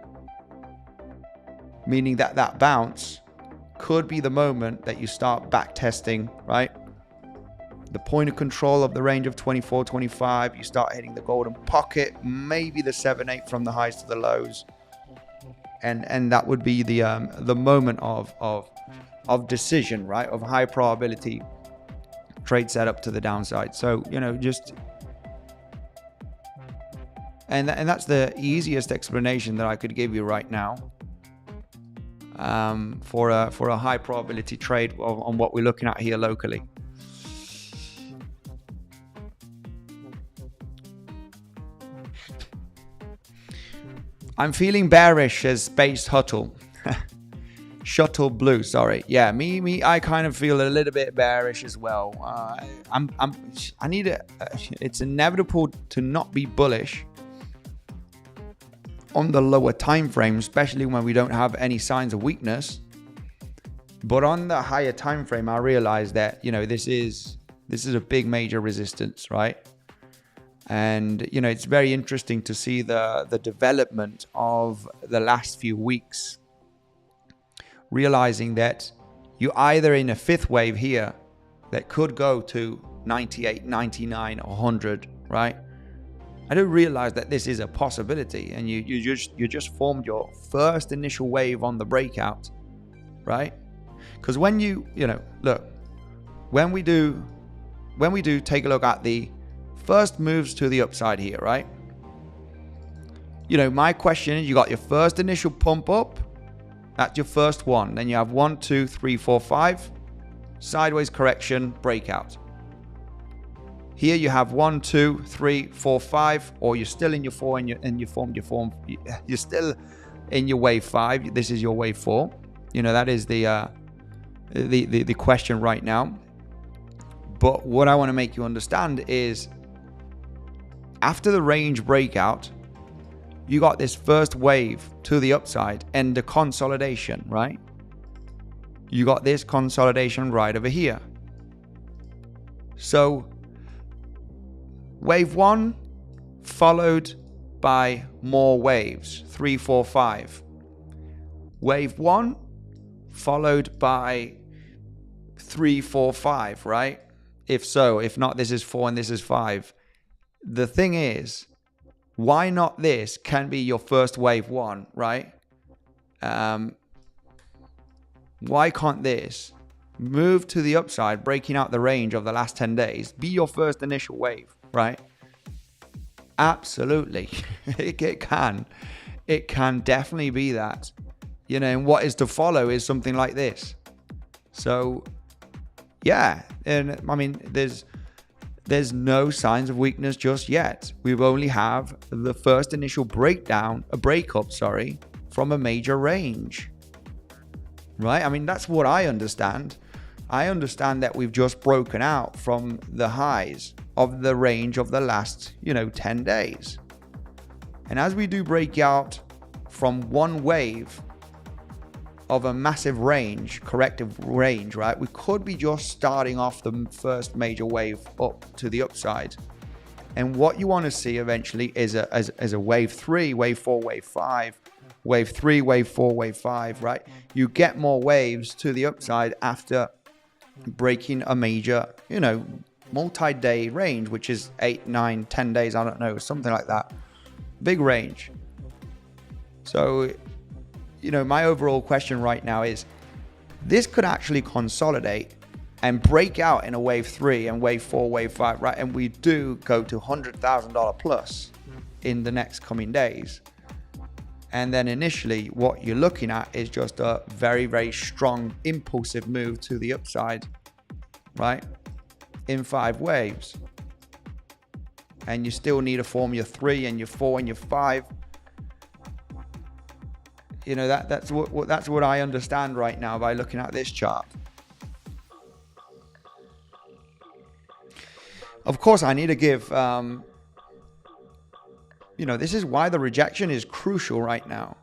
Meaning that bounce could be the moment that you start back testing, right? The point of control of the range of 24, 25, you start hitting the golden pocket, maybe the 7/8 from the highs to the lows. And that would be the moment of decision, right? Of high probability trade setup to the downside. So, just And that's the easiest explanation that I could give you right now for a high probability trade on what we're looking at here locally. I'm feeling bearish as 𝗬𝗆𝗍𝗫, sorry. Yeah, me. I kind of feel a little bit bearish as well. It's inevitable to not be bullish on the lower time frame, especially when we don't have any signs of weakness. But on the higher time frame, I realize that, this is a big major resistance, right? And, it's very interesting to see the development of the last few weeks, realizing that you're either in a fifth wave here that could go to 98, 99, 100, right? I do realize that this is a possibility, and you just formed your first initial wave on the breakout, right? Because when look, when we do take a look at the first moves to the upside here, right? My question is, you got your first initial pump up, that's your first one. Then you have 1, 2, 3, 4, 5, sideways correction, breakout. Here you have 1, 2, 3, 4, 5, or you're still in your 4 and you formed your form. You're still in your wave 5. This is your wave 4. That is the question right now. But what I want to make you understand is, after the range breakout, you got this first wave to the upside and the consolidation, right? You got this consolidation right over here. So wave 1 followed by more waves, 3, 4, 5. Wave 1 followed by 3, 4, 5, right? If so, if not, this is 4 and this is 5. The thing is, why not this can be your first wave 1, right? Why can't this move to the upside, breaking out the range of the last 10 days, be your first initial wave, right? Absolutely. It can definitely be that. And what is to follow is something like this. So yeah, and I mean, there's no signs of weakness just yet. We only have the first initial breakup, from a major range, right? I mean, that's what I understand. I understand that we've just broken out from the highs of the range of the last, 10 days. And as we do break out from one wave of a massive range, corrective range, right? We could be just starting off the first major wave up to the upside. And what you want to see eventually is a wave 3, wave 4, wave 5, wave 3, wave 4, wave 5, right? You get more waves to the upside after breaking a major, multi-day range, which is 8, 9, 10 days, I don't know, something like that. Big range. So, my overall question right now is, this could actually consolidate and break out in a wave 3 and wave 4, wave 5, right? And we do go to $100,000 plus in the next coming days. And then initially what you're looking at is just a very, very strong impulsive move to the upside, right? In 5 waves. And you still need to form your 3 and your 4 and your 5. That's what I understand right now by looking at this chart. Of course, I need to give, this is why the rejection is crucial right now.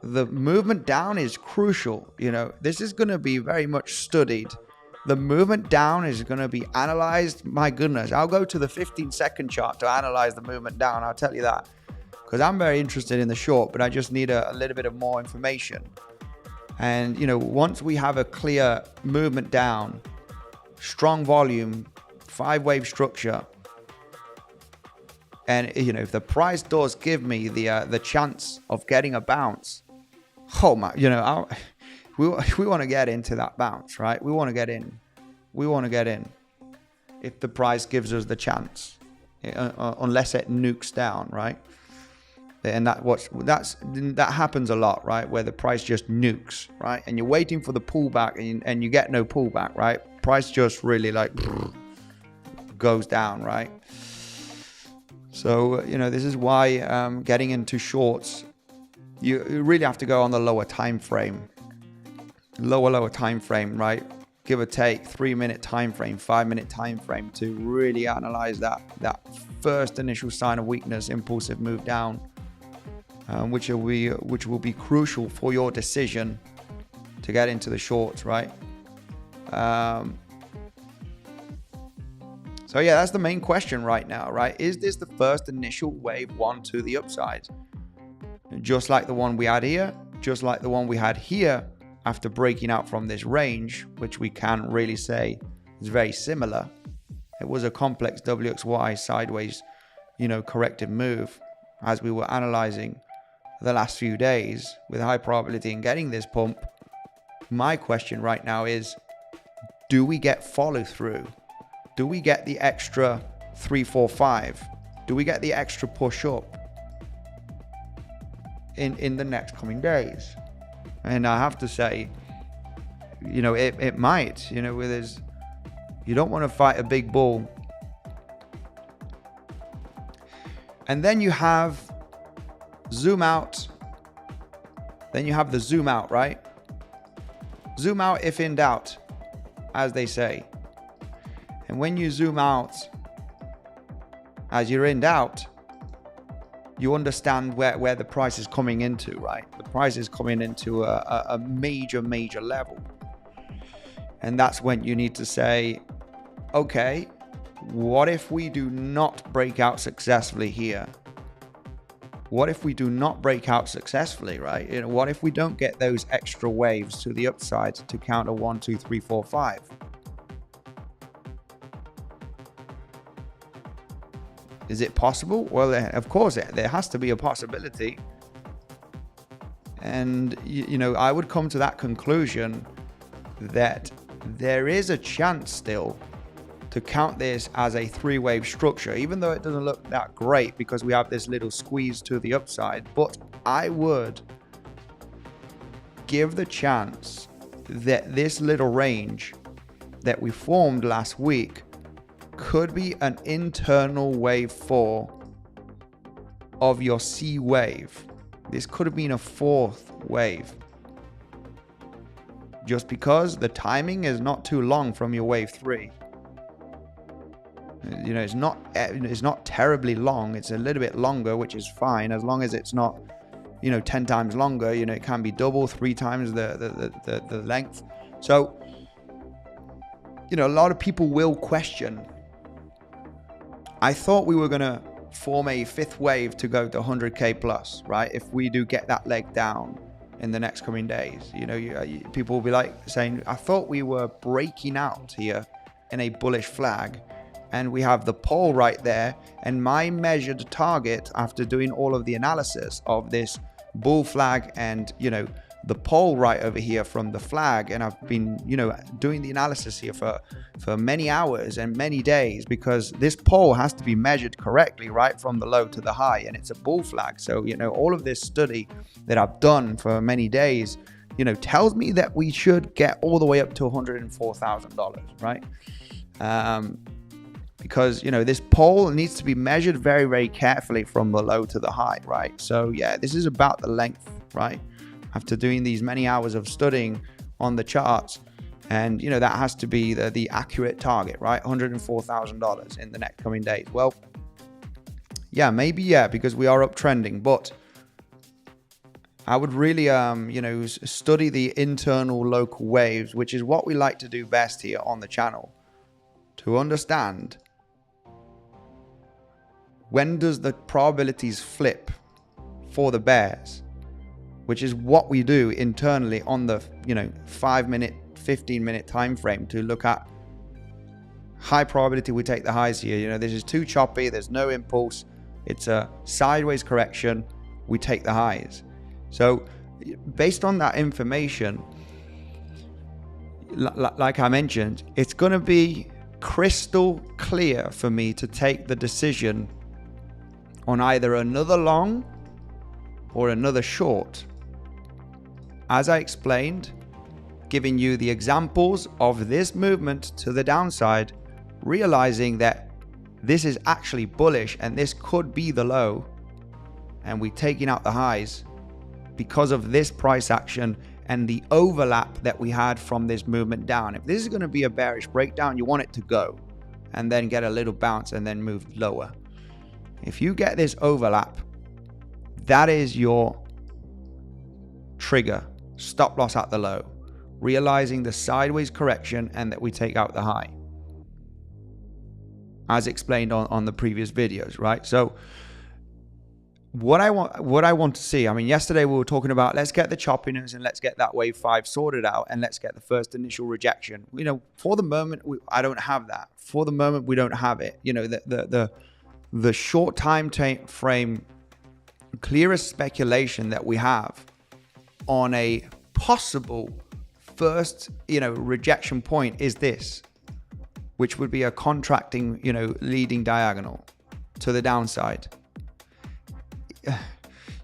The movement down is crucial. This is going to be very much studied. The movement down is going to be analyzed. My goodness, I'll go to the 15-second chart to analyze the movement down. I'll tell you that. Because I'm very interested in the short, but I just need a little bit of more information. And, once we have a clear movement down, strong volume, 5-wave structure, and, if the price does give me the chance of getting a bounce, we want to get into that bounce, right? We want to get in. If the price gives us the chance, unless it nukes down, right? And that happens a lot, right? Where the price just nukes, right? And you're waiting for the pullback, and you get no pullback, right? Price just really like goes down, right? So this is why getting into shorts, you really have to go on the lower time frame, lower time frame, right? Give or take 3-minute time frame, 5-minute time frame to really analyze that first initial sign of weakness, impulsive move down. Which will be crucial for your decision to get into the shorts, right? So yeah, that's the main question right now, right? Is this the first initial wave one to the upside? Just like the one we had here, just like the one we had here after breaking out from this range, which we can really say is very similar. It was a complex WXY sideways, corrective move as we were analyzing the last few days with high probability in getting this pump. My question right now is, do we get follow through? Do we get the extra 3, 4, 5? Do we get the extra push up in the next coming days? And I have to say, it might, you don't want to fight a big bull. And then you have zoom out. Then you have the zoom out, right? Zoom out if in doubt, as they say. And when you zoom out as you're in doubt, you understand where the price is coming into, right? The price is coming into a major level. And that's when you need to say, okay, what if we do not break out successfully here? What if we do not break out successfully, right? What if we don't get those extra waves to the upside to counter 1, 2, 3, 4, 5? Is it possible? Well, of course, there has to be a possibility. And, I would come to that conclusion that there is a chance still to count this as a 3-wave structure, even though it doesn't look that great because we have this little squeeze to the upside. But I would give the chance that this little range that we formed last week could be an internal wave 4 of your C wave. This could have been a 4th wave. Just because the timing is not too long from your wave 3. It's not terribly long. It's a little bit longer, which is fine as long as it's not 10 times longer. It can be double, 3 times the length. So a lot of people will question, I thought we were going to form a 5th wave to go to 100k plus, right? If we do get that leg down in the next coming days, people will be like saying, I thought we were breaking out here in a bullish flag. And we have the pole right there, and my measured target after doing all of the analysis of this bull flag and the pole right over here from the flag, and I've been doing the analysis here for many hours and many days, because this pole has to be measured correctly right from the low to the high, and it's a bull flag. So all of this study that I've done for many days tells me that we should get all the way up to $104,000, right? Because this pole needs to be measured very carefully from the low to the high, right? So yeah, this is about the length, right? After doing these many hours of studying on the charts, and that has to be the accurate target, right? $104,000 in the next coming days. Well, yeah, maybe, yeah, because we are uptrending, but I would really study the internal local waves, which is what we like to do best here on the channel, to understand when does the probabilities flip for the bears, which is what we do internally on the 5-minute, 15-minute time frame to look at high probability we take the highs here. This is too choppy, there's no impulse, it's a sideways correction, we take the highs. So based on that information, like I mentioned, it's going to be crystal clear for me to take the decision on either another long or another short. As I explained, giving you the examples of this movement to the downside, realizing that this is actually bullish and this could be the low, and we're taking out the highs because of this price action and the overlap that we had from this movement down. If this is going to be a bearish breakdown, you want it to go and then get a little bounce and then move lower. If you get this overlap, that is your trigger, stop loss at the low, realizing the sideways correction and that we take out the high, as explained on the previous videos, right? So what I want to see, I mean, yesterday we were talking about, let's get the choppiness and let's get that wave 5 sorted out and let's get the first initial rejection. You know, for the moment, I don't have that. For the moment, we don't have it. You know, the short time frame, clearest speculation that we have on a possible first, rejection point is this, which would be a contracting, leading diagonal to the downside.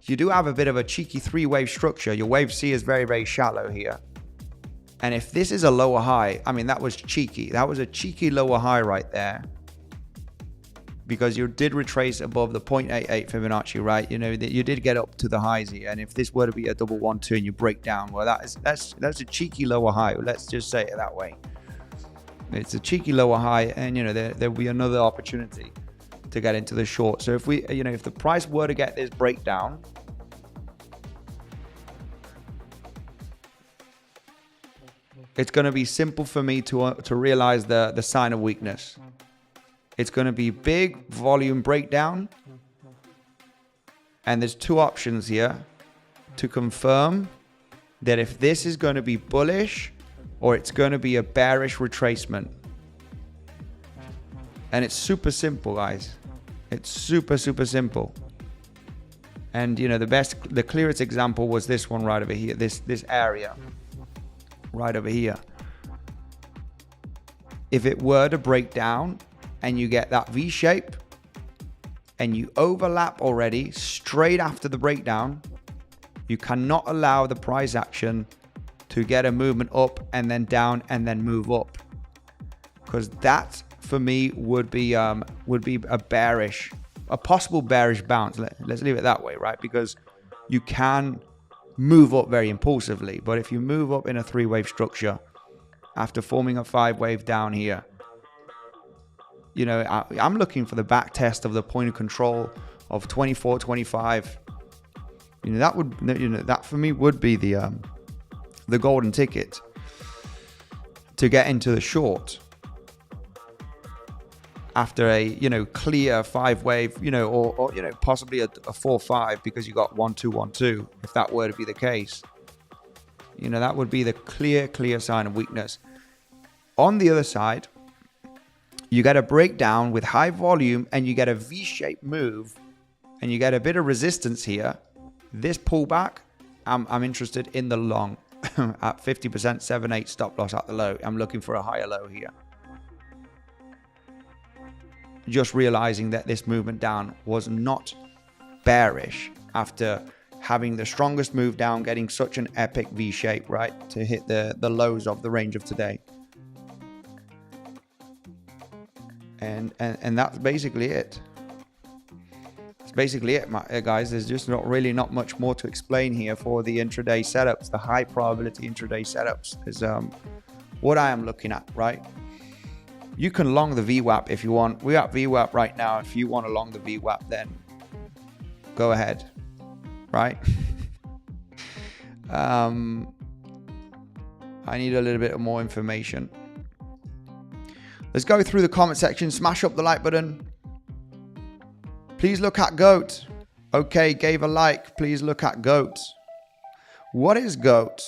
You do have a bit of a cheeky 3-wave structure. Your wave C is very, very shallow here. And if this is a lower high, I mean, that was cheeky. That was a cheeky lower high right there, because you did retrace above the 0.88 Fibonacci, right? You did get up to the highs here. And if this were to be a double 1-2 and you break down, well, that's a cheeky lower high. Let's just say it that way. It's a cheeky lower high, and there'll be another opportunity to get into the short. So if we, if the price were to get this breakdown, it's going to be simple for me to realize the sign of weakness. It's going to be big volume breakdown, and there's two options here to confirm that if this is going to be bullish or it's going to be a bearish retracement. And it's super simple, guys. It's super, super simple. And the clearest example was this one right over here, this area right over here. If it were to break down and you get that V shape and you overlap already straight after the breakdown, you cannot allow the price action to get a movement up and then down and then move up, because that for me would be a possible bearish bounce. Let's leave it that way, right? Because you can move up very impulsively, but if you move up in a 3-wave structure after forming a 5-wave down here, I'm looking for the back test of the point of control of 24.25. That for me would be the golden ticket to get into the short after a clear 5-wave, or possibly a 4-5, because you got 1-2 1-2. If that were to be the case, that would be the clear sign of weakness. On the other side, you get a breakdown with high volume and you get a V-shaped move and you get a bit of resistance here. This pullback, I'm interested in the long at 50%, 7.8 stop loss at the low. I'm looking for a higher low here. Just realizing that this movement down was not bearish after having the strongest move down, getting such an epic V shape, right, to hit the lows of the range of today. And that's basically it. That's basically it, guys. There's just not much more to explain here for the intraday setups. The high probability intraday setups is what I am looking at, right? You can long the VWAP if you want. We got VWAP right now. If you want to long the VWAP, then go ahead, right? I need a little bit more information. Let's go through the comment section. Smash up the like button. Please look at GOAT. Okay, gave a like. Please look at GOAT. What is GOAT?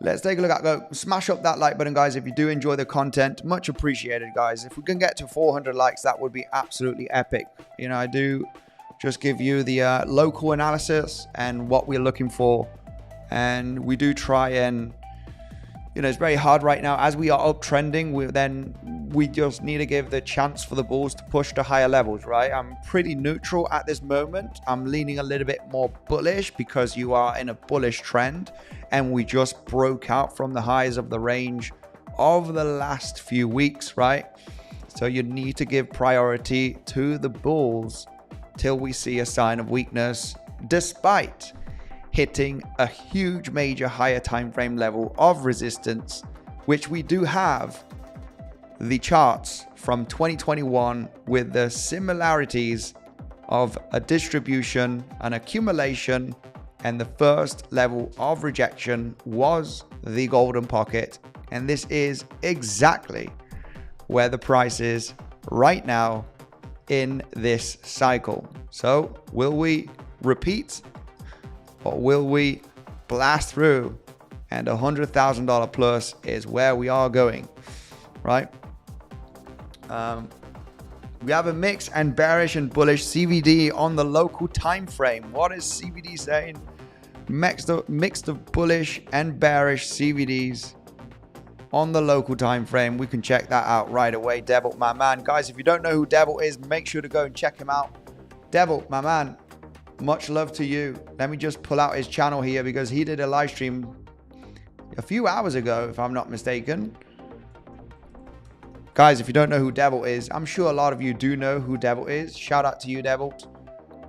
Let's take a look at GOAT. Smash up that like button, guys, if you do enjoy the content. Much appreciated, guys. If we can get to 400 likes, that would be absolutely epic. I do just give you the local analysis and what we're looking for. And we do try and, it's very hard right now. As we are uptrending, we just need to give the chance for the bulls to push to higher levels, right? I'm pretty neutral at this moment. I'm leaning a little bit more bullish because you are in a bullish trend and we just broke out from the highs of the range of the last few weeks, right? So you need to give priority to the bulls till we see a sign of weakness, despite hitting a huge major higher time frame level of resistance, which we do have the charts from 2021 with the similarities of a distribution, an accumulation, and the first level of rejection was the golden pocket. And this is exactly where the price is right now in this cycle. So will we repeat or will we blast through? And $100,000 plus is where we are going, right? We have a mixed and bearish and bullish CVD on the local time frame. What is CVD saying? Mixed of bullish and bearish CVDs on the local time frame. We can check that out right away. 𝗕𝗶𝘆𝗽𝗽, my man. Guys, if you don't know who 𝗕𝗶𝘆𝗽 is, make sure to go and check him out. 𝗕𝗶𝘆𝗽, my man, much love to you. Let me just pull out his channel here because he did a live stream a few hours ago, if I'm not mistaken. Guys, if you don't know who 𝗕𝗶𝘆𝗽 is, I'm sure a lot of you do know who 𝗕𝗶𝘆𝗽 is. Shout out to you, 𝗕𝗶𝘆𝗽.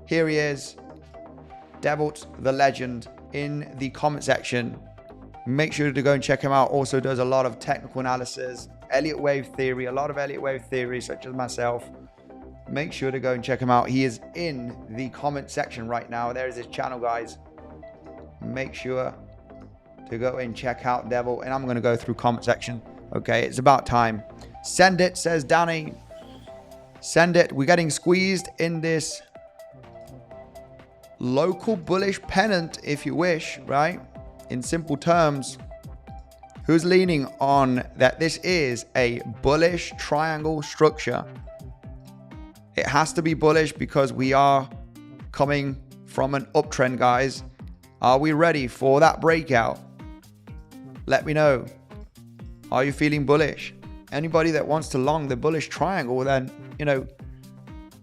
Here he is, 𝗕𝗶𝘆𝗽, the legend, in the comment section. Make sure to go and check him out. Also does a lot of technical analysis, Elliott wave theory, a lot of Elliott wave theory, such as myself. Make sure to go and check him out. He is in the comment section right now. There is his channel, guys. Make sure to go and check out 𝗕𝗶𝘆𝗽. And I'm going to go through comment section. Okay, it's about time. Send it, says Danny. Send it. We're getting squeezed in this local bullish pennant, if you wish, right? In simple terms, who's leaning on that this is a bullish triangle structure? It has to be bullish because we are coming from an uptrend, guys. Are we ready for that breakout? Let me know. Are you feeling bullish? Anybody that wants to long the bullish triangle, then, you know,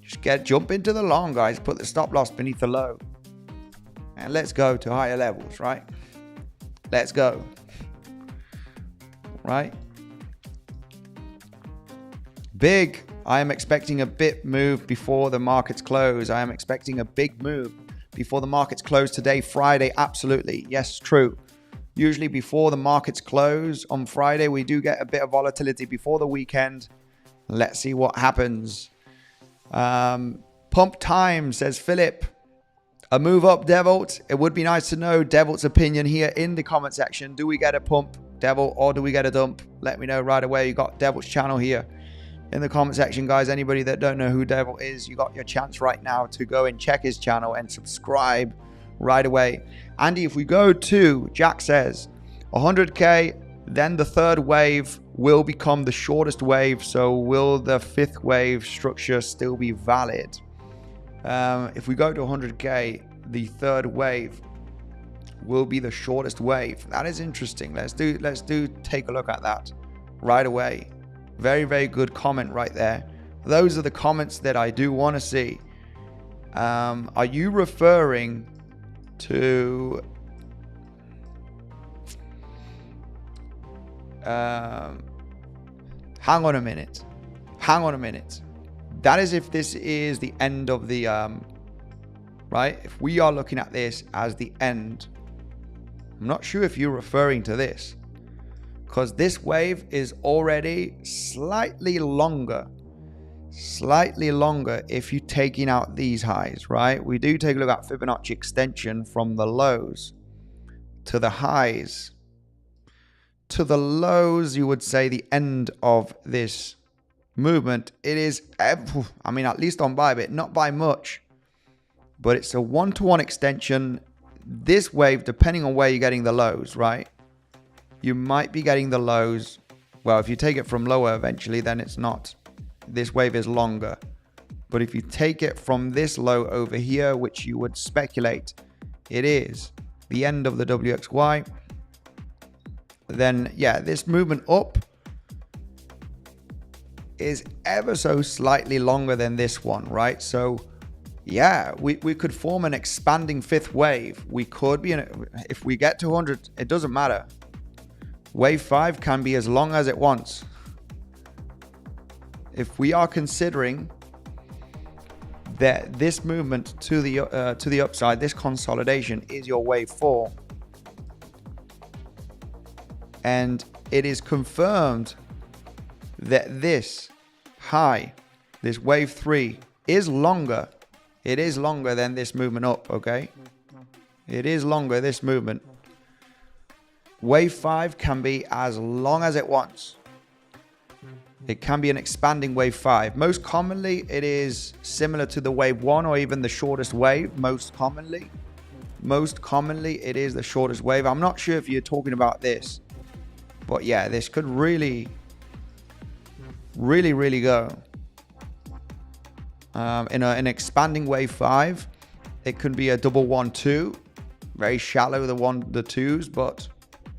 just jump into the long, guys. Put the stop loss beneath the low. And let's go to higher levels, right? Let's go. Right? Big. I am expecting a bit move before the markets close. I am expecting a big move before the markets close today, Friday. Absolutely. Yes, true. Usually before the markets close on Friday, we do get a bit of volatility before the weekend. Let's see what happens. Pump time, says Philip. A move up, 𝗕𝗶𝘆𝗽. It would be nice to know 𝗕𝗶𝘆𝗽's opinion here in the comment section. Do we get a pump, 𝗕𝗶𝘆𝗽, or do we get a dump? Let me know right away. You got 𝗕𝗶𝘆𝗽's channel here in the comment section, guys. Anybody that don't know who 𝗕𝗶𝘆𝗽 is, you got your chance right now to go and check his channel and subscribe right away. Andy, if we go to, Jack says, 100K, then the third wave will become the shortest wave. So will the fifth wave structure still be valid? If we go to 100K, the third wave will be the shortest wave. That is interesting. Let's take a look at that right away. Very, very good comment right there. Those are the comments that I do want to see. Are you referring to hang on a minute. That is if this is the end of the right? If we are looking at this as the end, I'm not sure if you're referring to this, because this wave is already slightly longer if you're taking out these highs, right? We do take a look at Fibonacci extension from the lows to the highs to the lows. You would say the end of this movement. It is, I mean, at least on Bybit, not by much, but it's a 1-to-1 extension. This wave, depending on where you're getting the lows, right? You might be getting the lows. Well, if you take it from lower eventually, then it's not. This wave is longer. But if you take it from this low over here, which you would speculate it is the end of the WXY, then yeah, this movement up is ever so slightly longer than this one, right? So yeah, we could form an expanding fifth wave. We could be if we get to 100, it doesn't matter. Wave 5 can be as long as it wants. If we are considering that this movement to the upside, this consolidation is your wave 4, and it is confirmed that this high, this wave 3, is longer. It is longer than this movement up, okay? It is longer, this movement. Wave 5 can be as long as it wants. It can be an expanding wave 5. Most commonly, it is similar to the wave 1 or even the shortest wave. Most commonly, it is the shortest wave. I'm not sure if you're talking about this, but yeah, this could really go. In an expanding wave 5, it could be a double 1-2, very shallow, the twos, but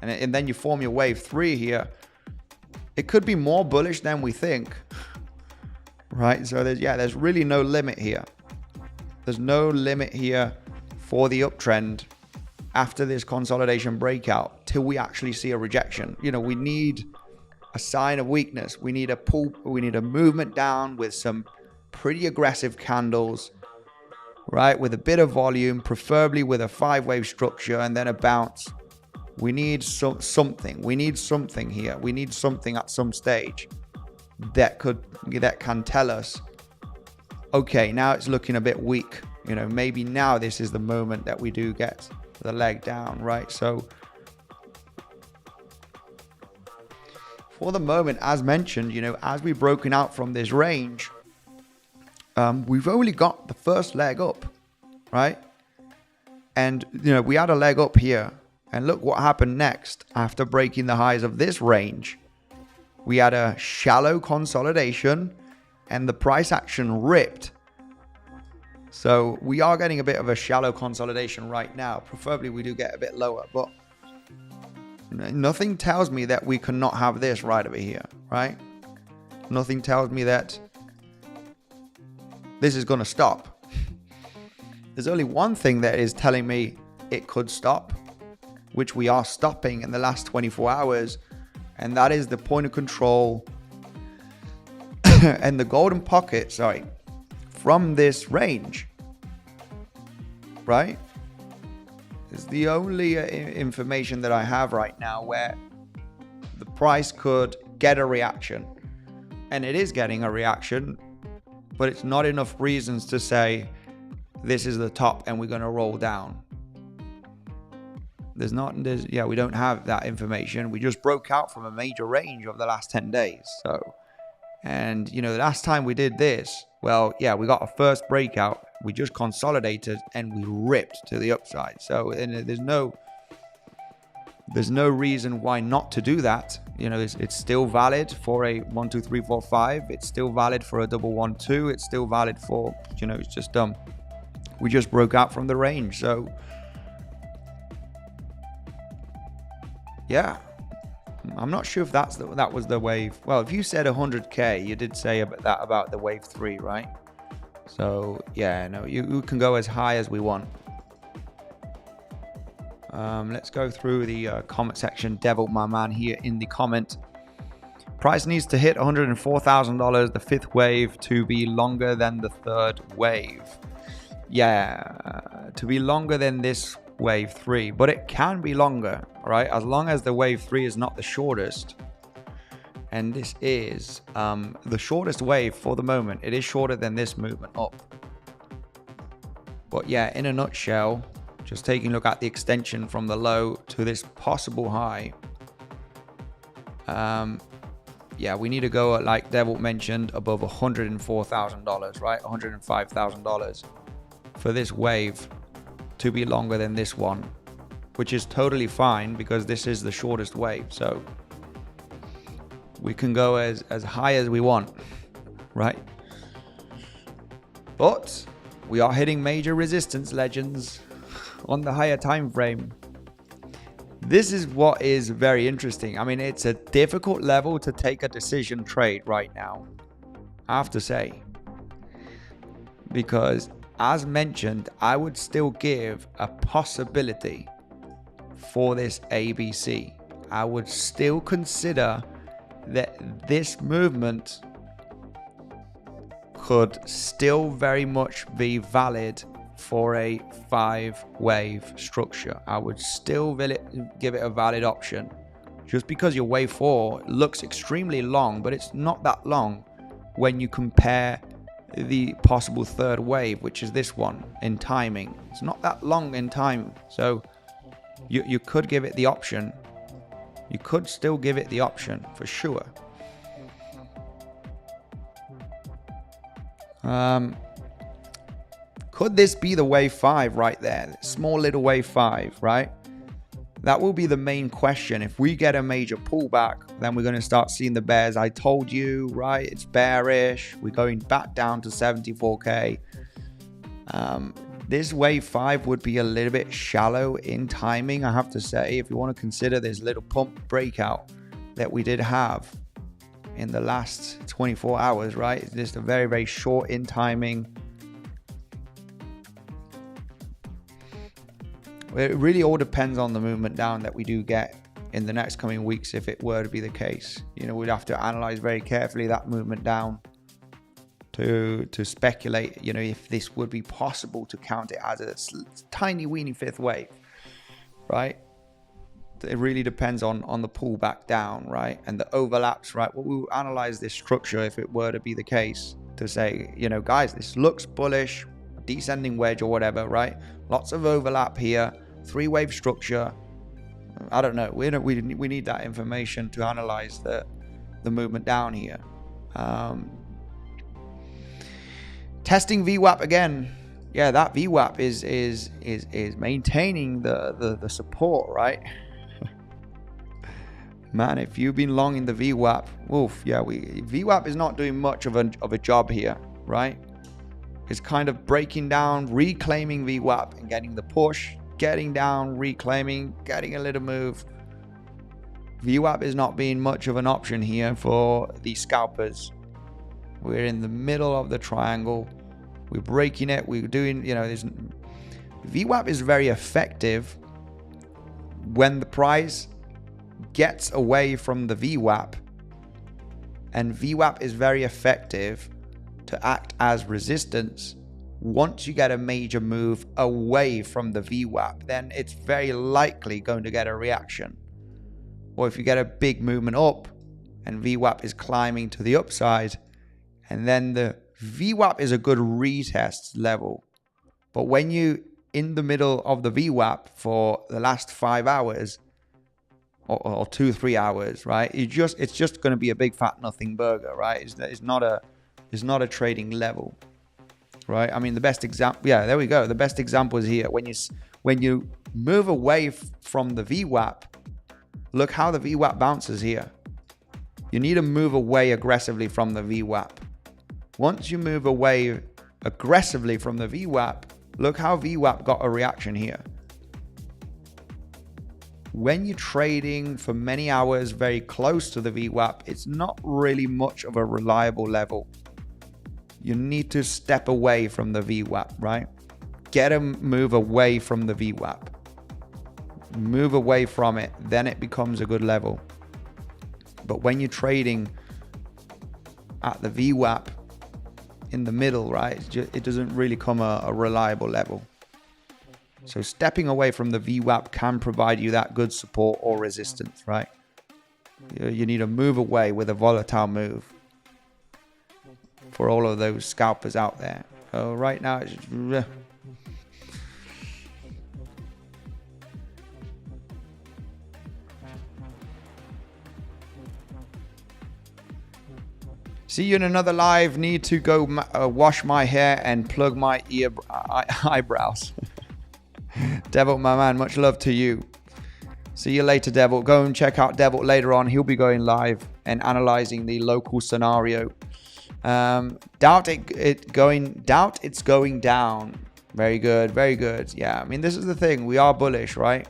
and then you form your wave 3 here. It could be more bullish than we think, right? So there's really no limit here. There's no limit here for the uptrend after this consolidation breakout till we actually see a rejection. You know, we need a sign of weakness. We need a pull. We need a movement down with some pretty aggressive candles, right? With a bit of volume, preferably with a 5-wave structure, and then a bounce. We need something. We need something here. We need something at some stage that can tell us, okay, now it's looking a bit weak. You know, maybe now this is the moment that we do get the leg down, right? So for the moment, as mentioned, you know, as we've broken out from this range, we've only got the first leg up, right? And, you know, we had a leg up here. And look what happened next after breaking the highs of this range. We had a shallow consolidation and the price action ripped. So we are getting a bit of a shallow consolidation right now. Preferably we do get a bit lower, but nothing tells me that we cannot have this right over here, right? Nothing tells me that this is going to stop. There's only one thing that is telling me it could stop, which we are stopping in the last 24 hours, and that is the point of control and the golden pocket, from this range, right? It's the only information that I have right now where the price could get a reaction, and it is getting a reaction, but it's not enough reasons to say this is the top and we're going to roll down. We don't have that information. We just broke out from a major range over the last 10 days. So, and you know, the last time we did this, well, yeah, we got a first breakout. We just consolidated and we ripped to the upside. So, and there's no reason why not to do that. You know, it's still valid for a 1, 2, 3, 4, 5. It's still valid for a double 1, 2. It's still valid for, you know, it's just we just broke out from the range. So yeah, I'm not sure if that was the wave. Well, if you said 100K, you did say that about the wave 3, right? So yeah, no, you can go as high as we want. Let's go through the comment section. Devil, my man, here in the comment. Price needs to hit $104,000, the fifth wave, to be longer than the third wave. Yeah, to be longer than this wave 3, but it can be longer, right? As long as the wave 3 is not the shortest, and this is the shortest wave for the moment. It is shorter than this movement up, but yeah, in a nutshell, just taking a look at the extension from the low to this possible high, yeah, we need to go at, like Devil mentioned, above $104,000, right? $105,000 for this wave to be longer than this one, which is totally fine because this is the shortest wave. So we can go as high as we want, right? But we are hitting major resistance, legends, on the higher time frame. This is what is very interesting. I mean, it's a difficult level to take a decision trade right now. I have to say. Because as mentioned, I would still give a possibility for this ABC. I would still consider that this movement could still very much be valid for a 5-wave structure. I would still give it a valid option. Just because your wave 4 looks extremely long, but it's not that long when you compare the possible third wave, which is this one, in timing. It's not that long in time. So you could give it the option. You could still give it the option for sure. Could this be the wave 5 right there? Small little wave 5, right? That will be the main question. If we get a major pullback, then we're going to start seeing the bears. I told you, right? It's bearish. We're going back down to 74K. This wave 5 would be a little bit shallow in timing, I have to say, if you want to consider this little pump breakout that we did have in the last 24 hours, right? It's just a very, very short in timing. It really all depends on the movement down that we do get in the next coming weeks, if it were to be the case. You know, we'd have to analyze very carefully that movement down to speculate, you know, if this would be possible to count it as a tiny weeny 5th wave, right? It really depends on the pullback down, right? And the overlaps, right? Well, we'll analyze this structure if it were to be the case to say, you know, guys, this looks bullish, descending wedge or whatever, right? Lots of overlap here, 3-wave structure. I don't know. We need that information to analyze the movement down here. Testing VWAP again. Yeah, that VWAP is maintaining the support, right? Man, if you've been long in the VWAP, oof, yeah, VWAP is not doing much of a job here, right? It's kind of breaking down, reclaiming VWAP and getting the push, getting down, reclaiming, getting a little move. VWAP is not being much of an option here for the scalpers. We're in the middle of the triangle. We're breaking it. We're doing, you know, VWAP is very effective when the price gets away from the VWAP, and VWAP is very effective to act as resistance. Once you get a major move away from the VWAP, then it's very likely going to get a reaction. Or if you get a big movement up and VWAP is climbing to the upside, and then the VWAP is a good retest level. But when you in the middle of the VWAP for the last 5 hours or 2-3 hours, right? It's just going to be a big fat nothing burger, right? It's not a trading level, right? I mean, the best example, yeah, there we go. The best example is here. When you move away from the VWAP, look how the VWAP bounces here. You need to move away aggressively from the VWAP. Once you move away aggressively from the VWAP, look how VWAP got a reaction here. When you're trading for many hours very close to the VWAP, it's not really much of a reliable level. You need to step away from the VWAP, right? Get a move away from the VWAP. Move away from it, then it becomes a good level. But when you're trading at the VWAP in the middle, right, it doesn't really come a reliable level. So stepping away from the VWAP can provide you that good support or resistance, right? You need to move away with a volatile move for all of those scalpers out there. So right now it's just, see you in another live. Need to go wash my hair and plug my eyebrows. Devil, my man, much love to you. See you later, Devil. Go and check out Devil later on. He'll be going live and analyzing the local scenario. Doubt it's going down. Very good, very good. Yeah, I mean, this is the thing. We are bullish, right?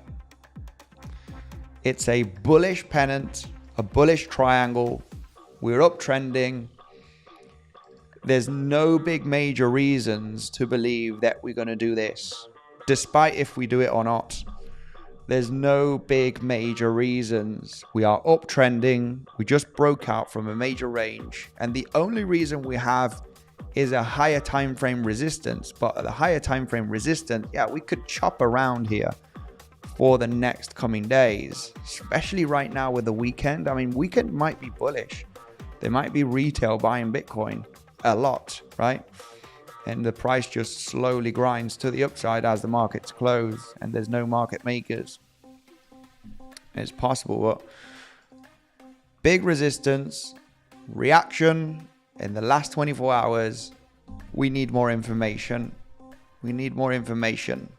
It's a bullish pennant, a bullish triangle. We're uptrending. There's no big major reasons to believe that we're going to do this, despite if we do it or not. There's no big major reasons. We are uptrending. We just broke out from a major range. And the only reason we have is a higher time frame resistance. But at the higher time frame resistance, yeah, we could chop around here for the next coming days, especially right now with the weekend. I mean, weekend might be bullish. There might be retail buying Bitcoin a lot, right? And the price just slowly grinds to the upside as the markets close and there's no market makers. It's possible, but big resistance, reaction in the last 24 hours. We need more information. We need more information.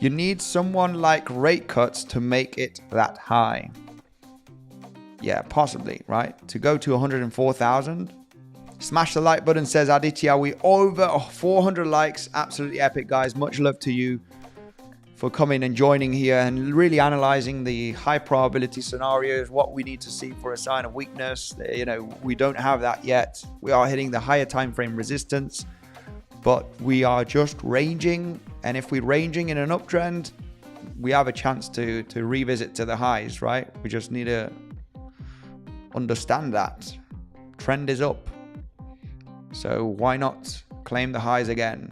You need someone like rate cuts to make it that high. Yeah, possibly, right? To go to 104,000. Smash the like button, says 𝗖𝗍𝗃𝗍. We over 400 likes. Absolutely epic, guys. Much love to you for coming and joining here and really analyzing the high probability scenarios, what we need to see for a sign of weakness. You know, we don't have that yet. We are hitting the higher time frame resistance, but we are just ranging. And if we're ranging in an uptrend, we have a chance to revisit to the highs, right? We just need to understand that. Trend is up. So why not claim the highs again?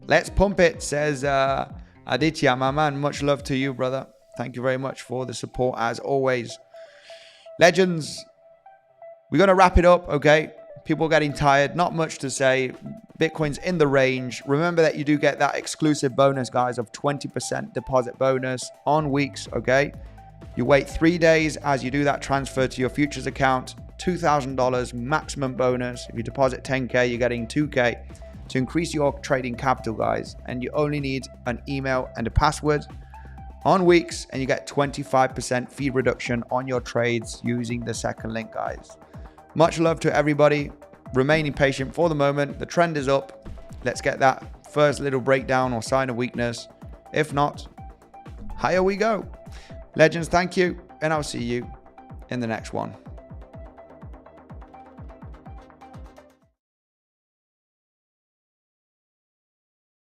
Let's pump it, says 𝗖𝗍𝗃𝗍, my man. Much love to you, brother. Thank you very much for the support as always. Legends, we're going to wrap it up, okay? People getting tired, not much to say. Bitcoin's in the range. Remember that you do get that exclusive bonus, guys, of 20% deposit bonus on weeks, okay? You wait 3 days as you do that transfer to your futures account. $2,000 maximum bonus. If you deposit 10K, you're getting 2K to increase your trading capital, guys. And you only need an email and a password on weeks, and you get 25% fee reduction on your trades using the second link, guys. Much love to everybody. Remaining patient for the moment. The trend is up. Let's get that first little breakdown or sign of weakness. If not, higher we go. Legends, thank you, and I'll see you in the next one.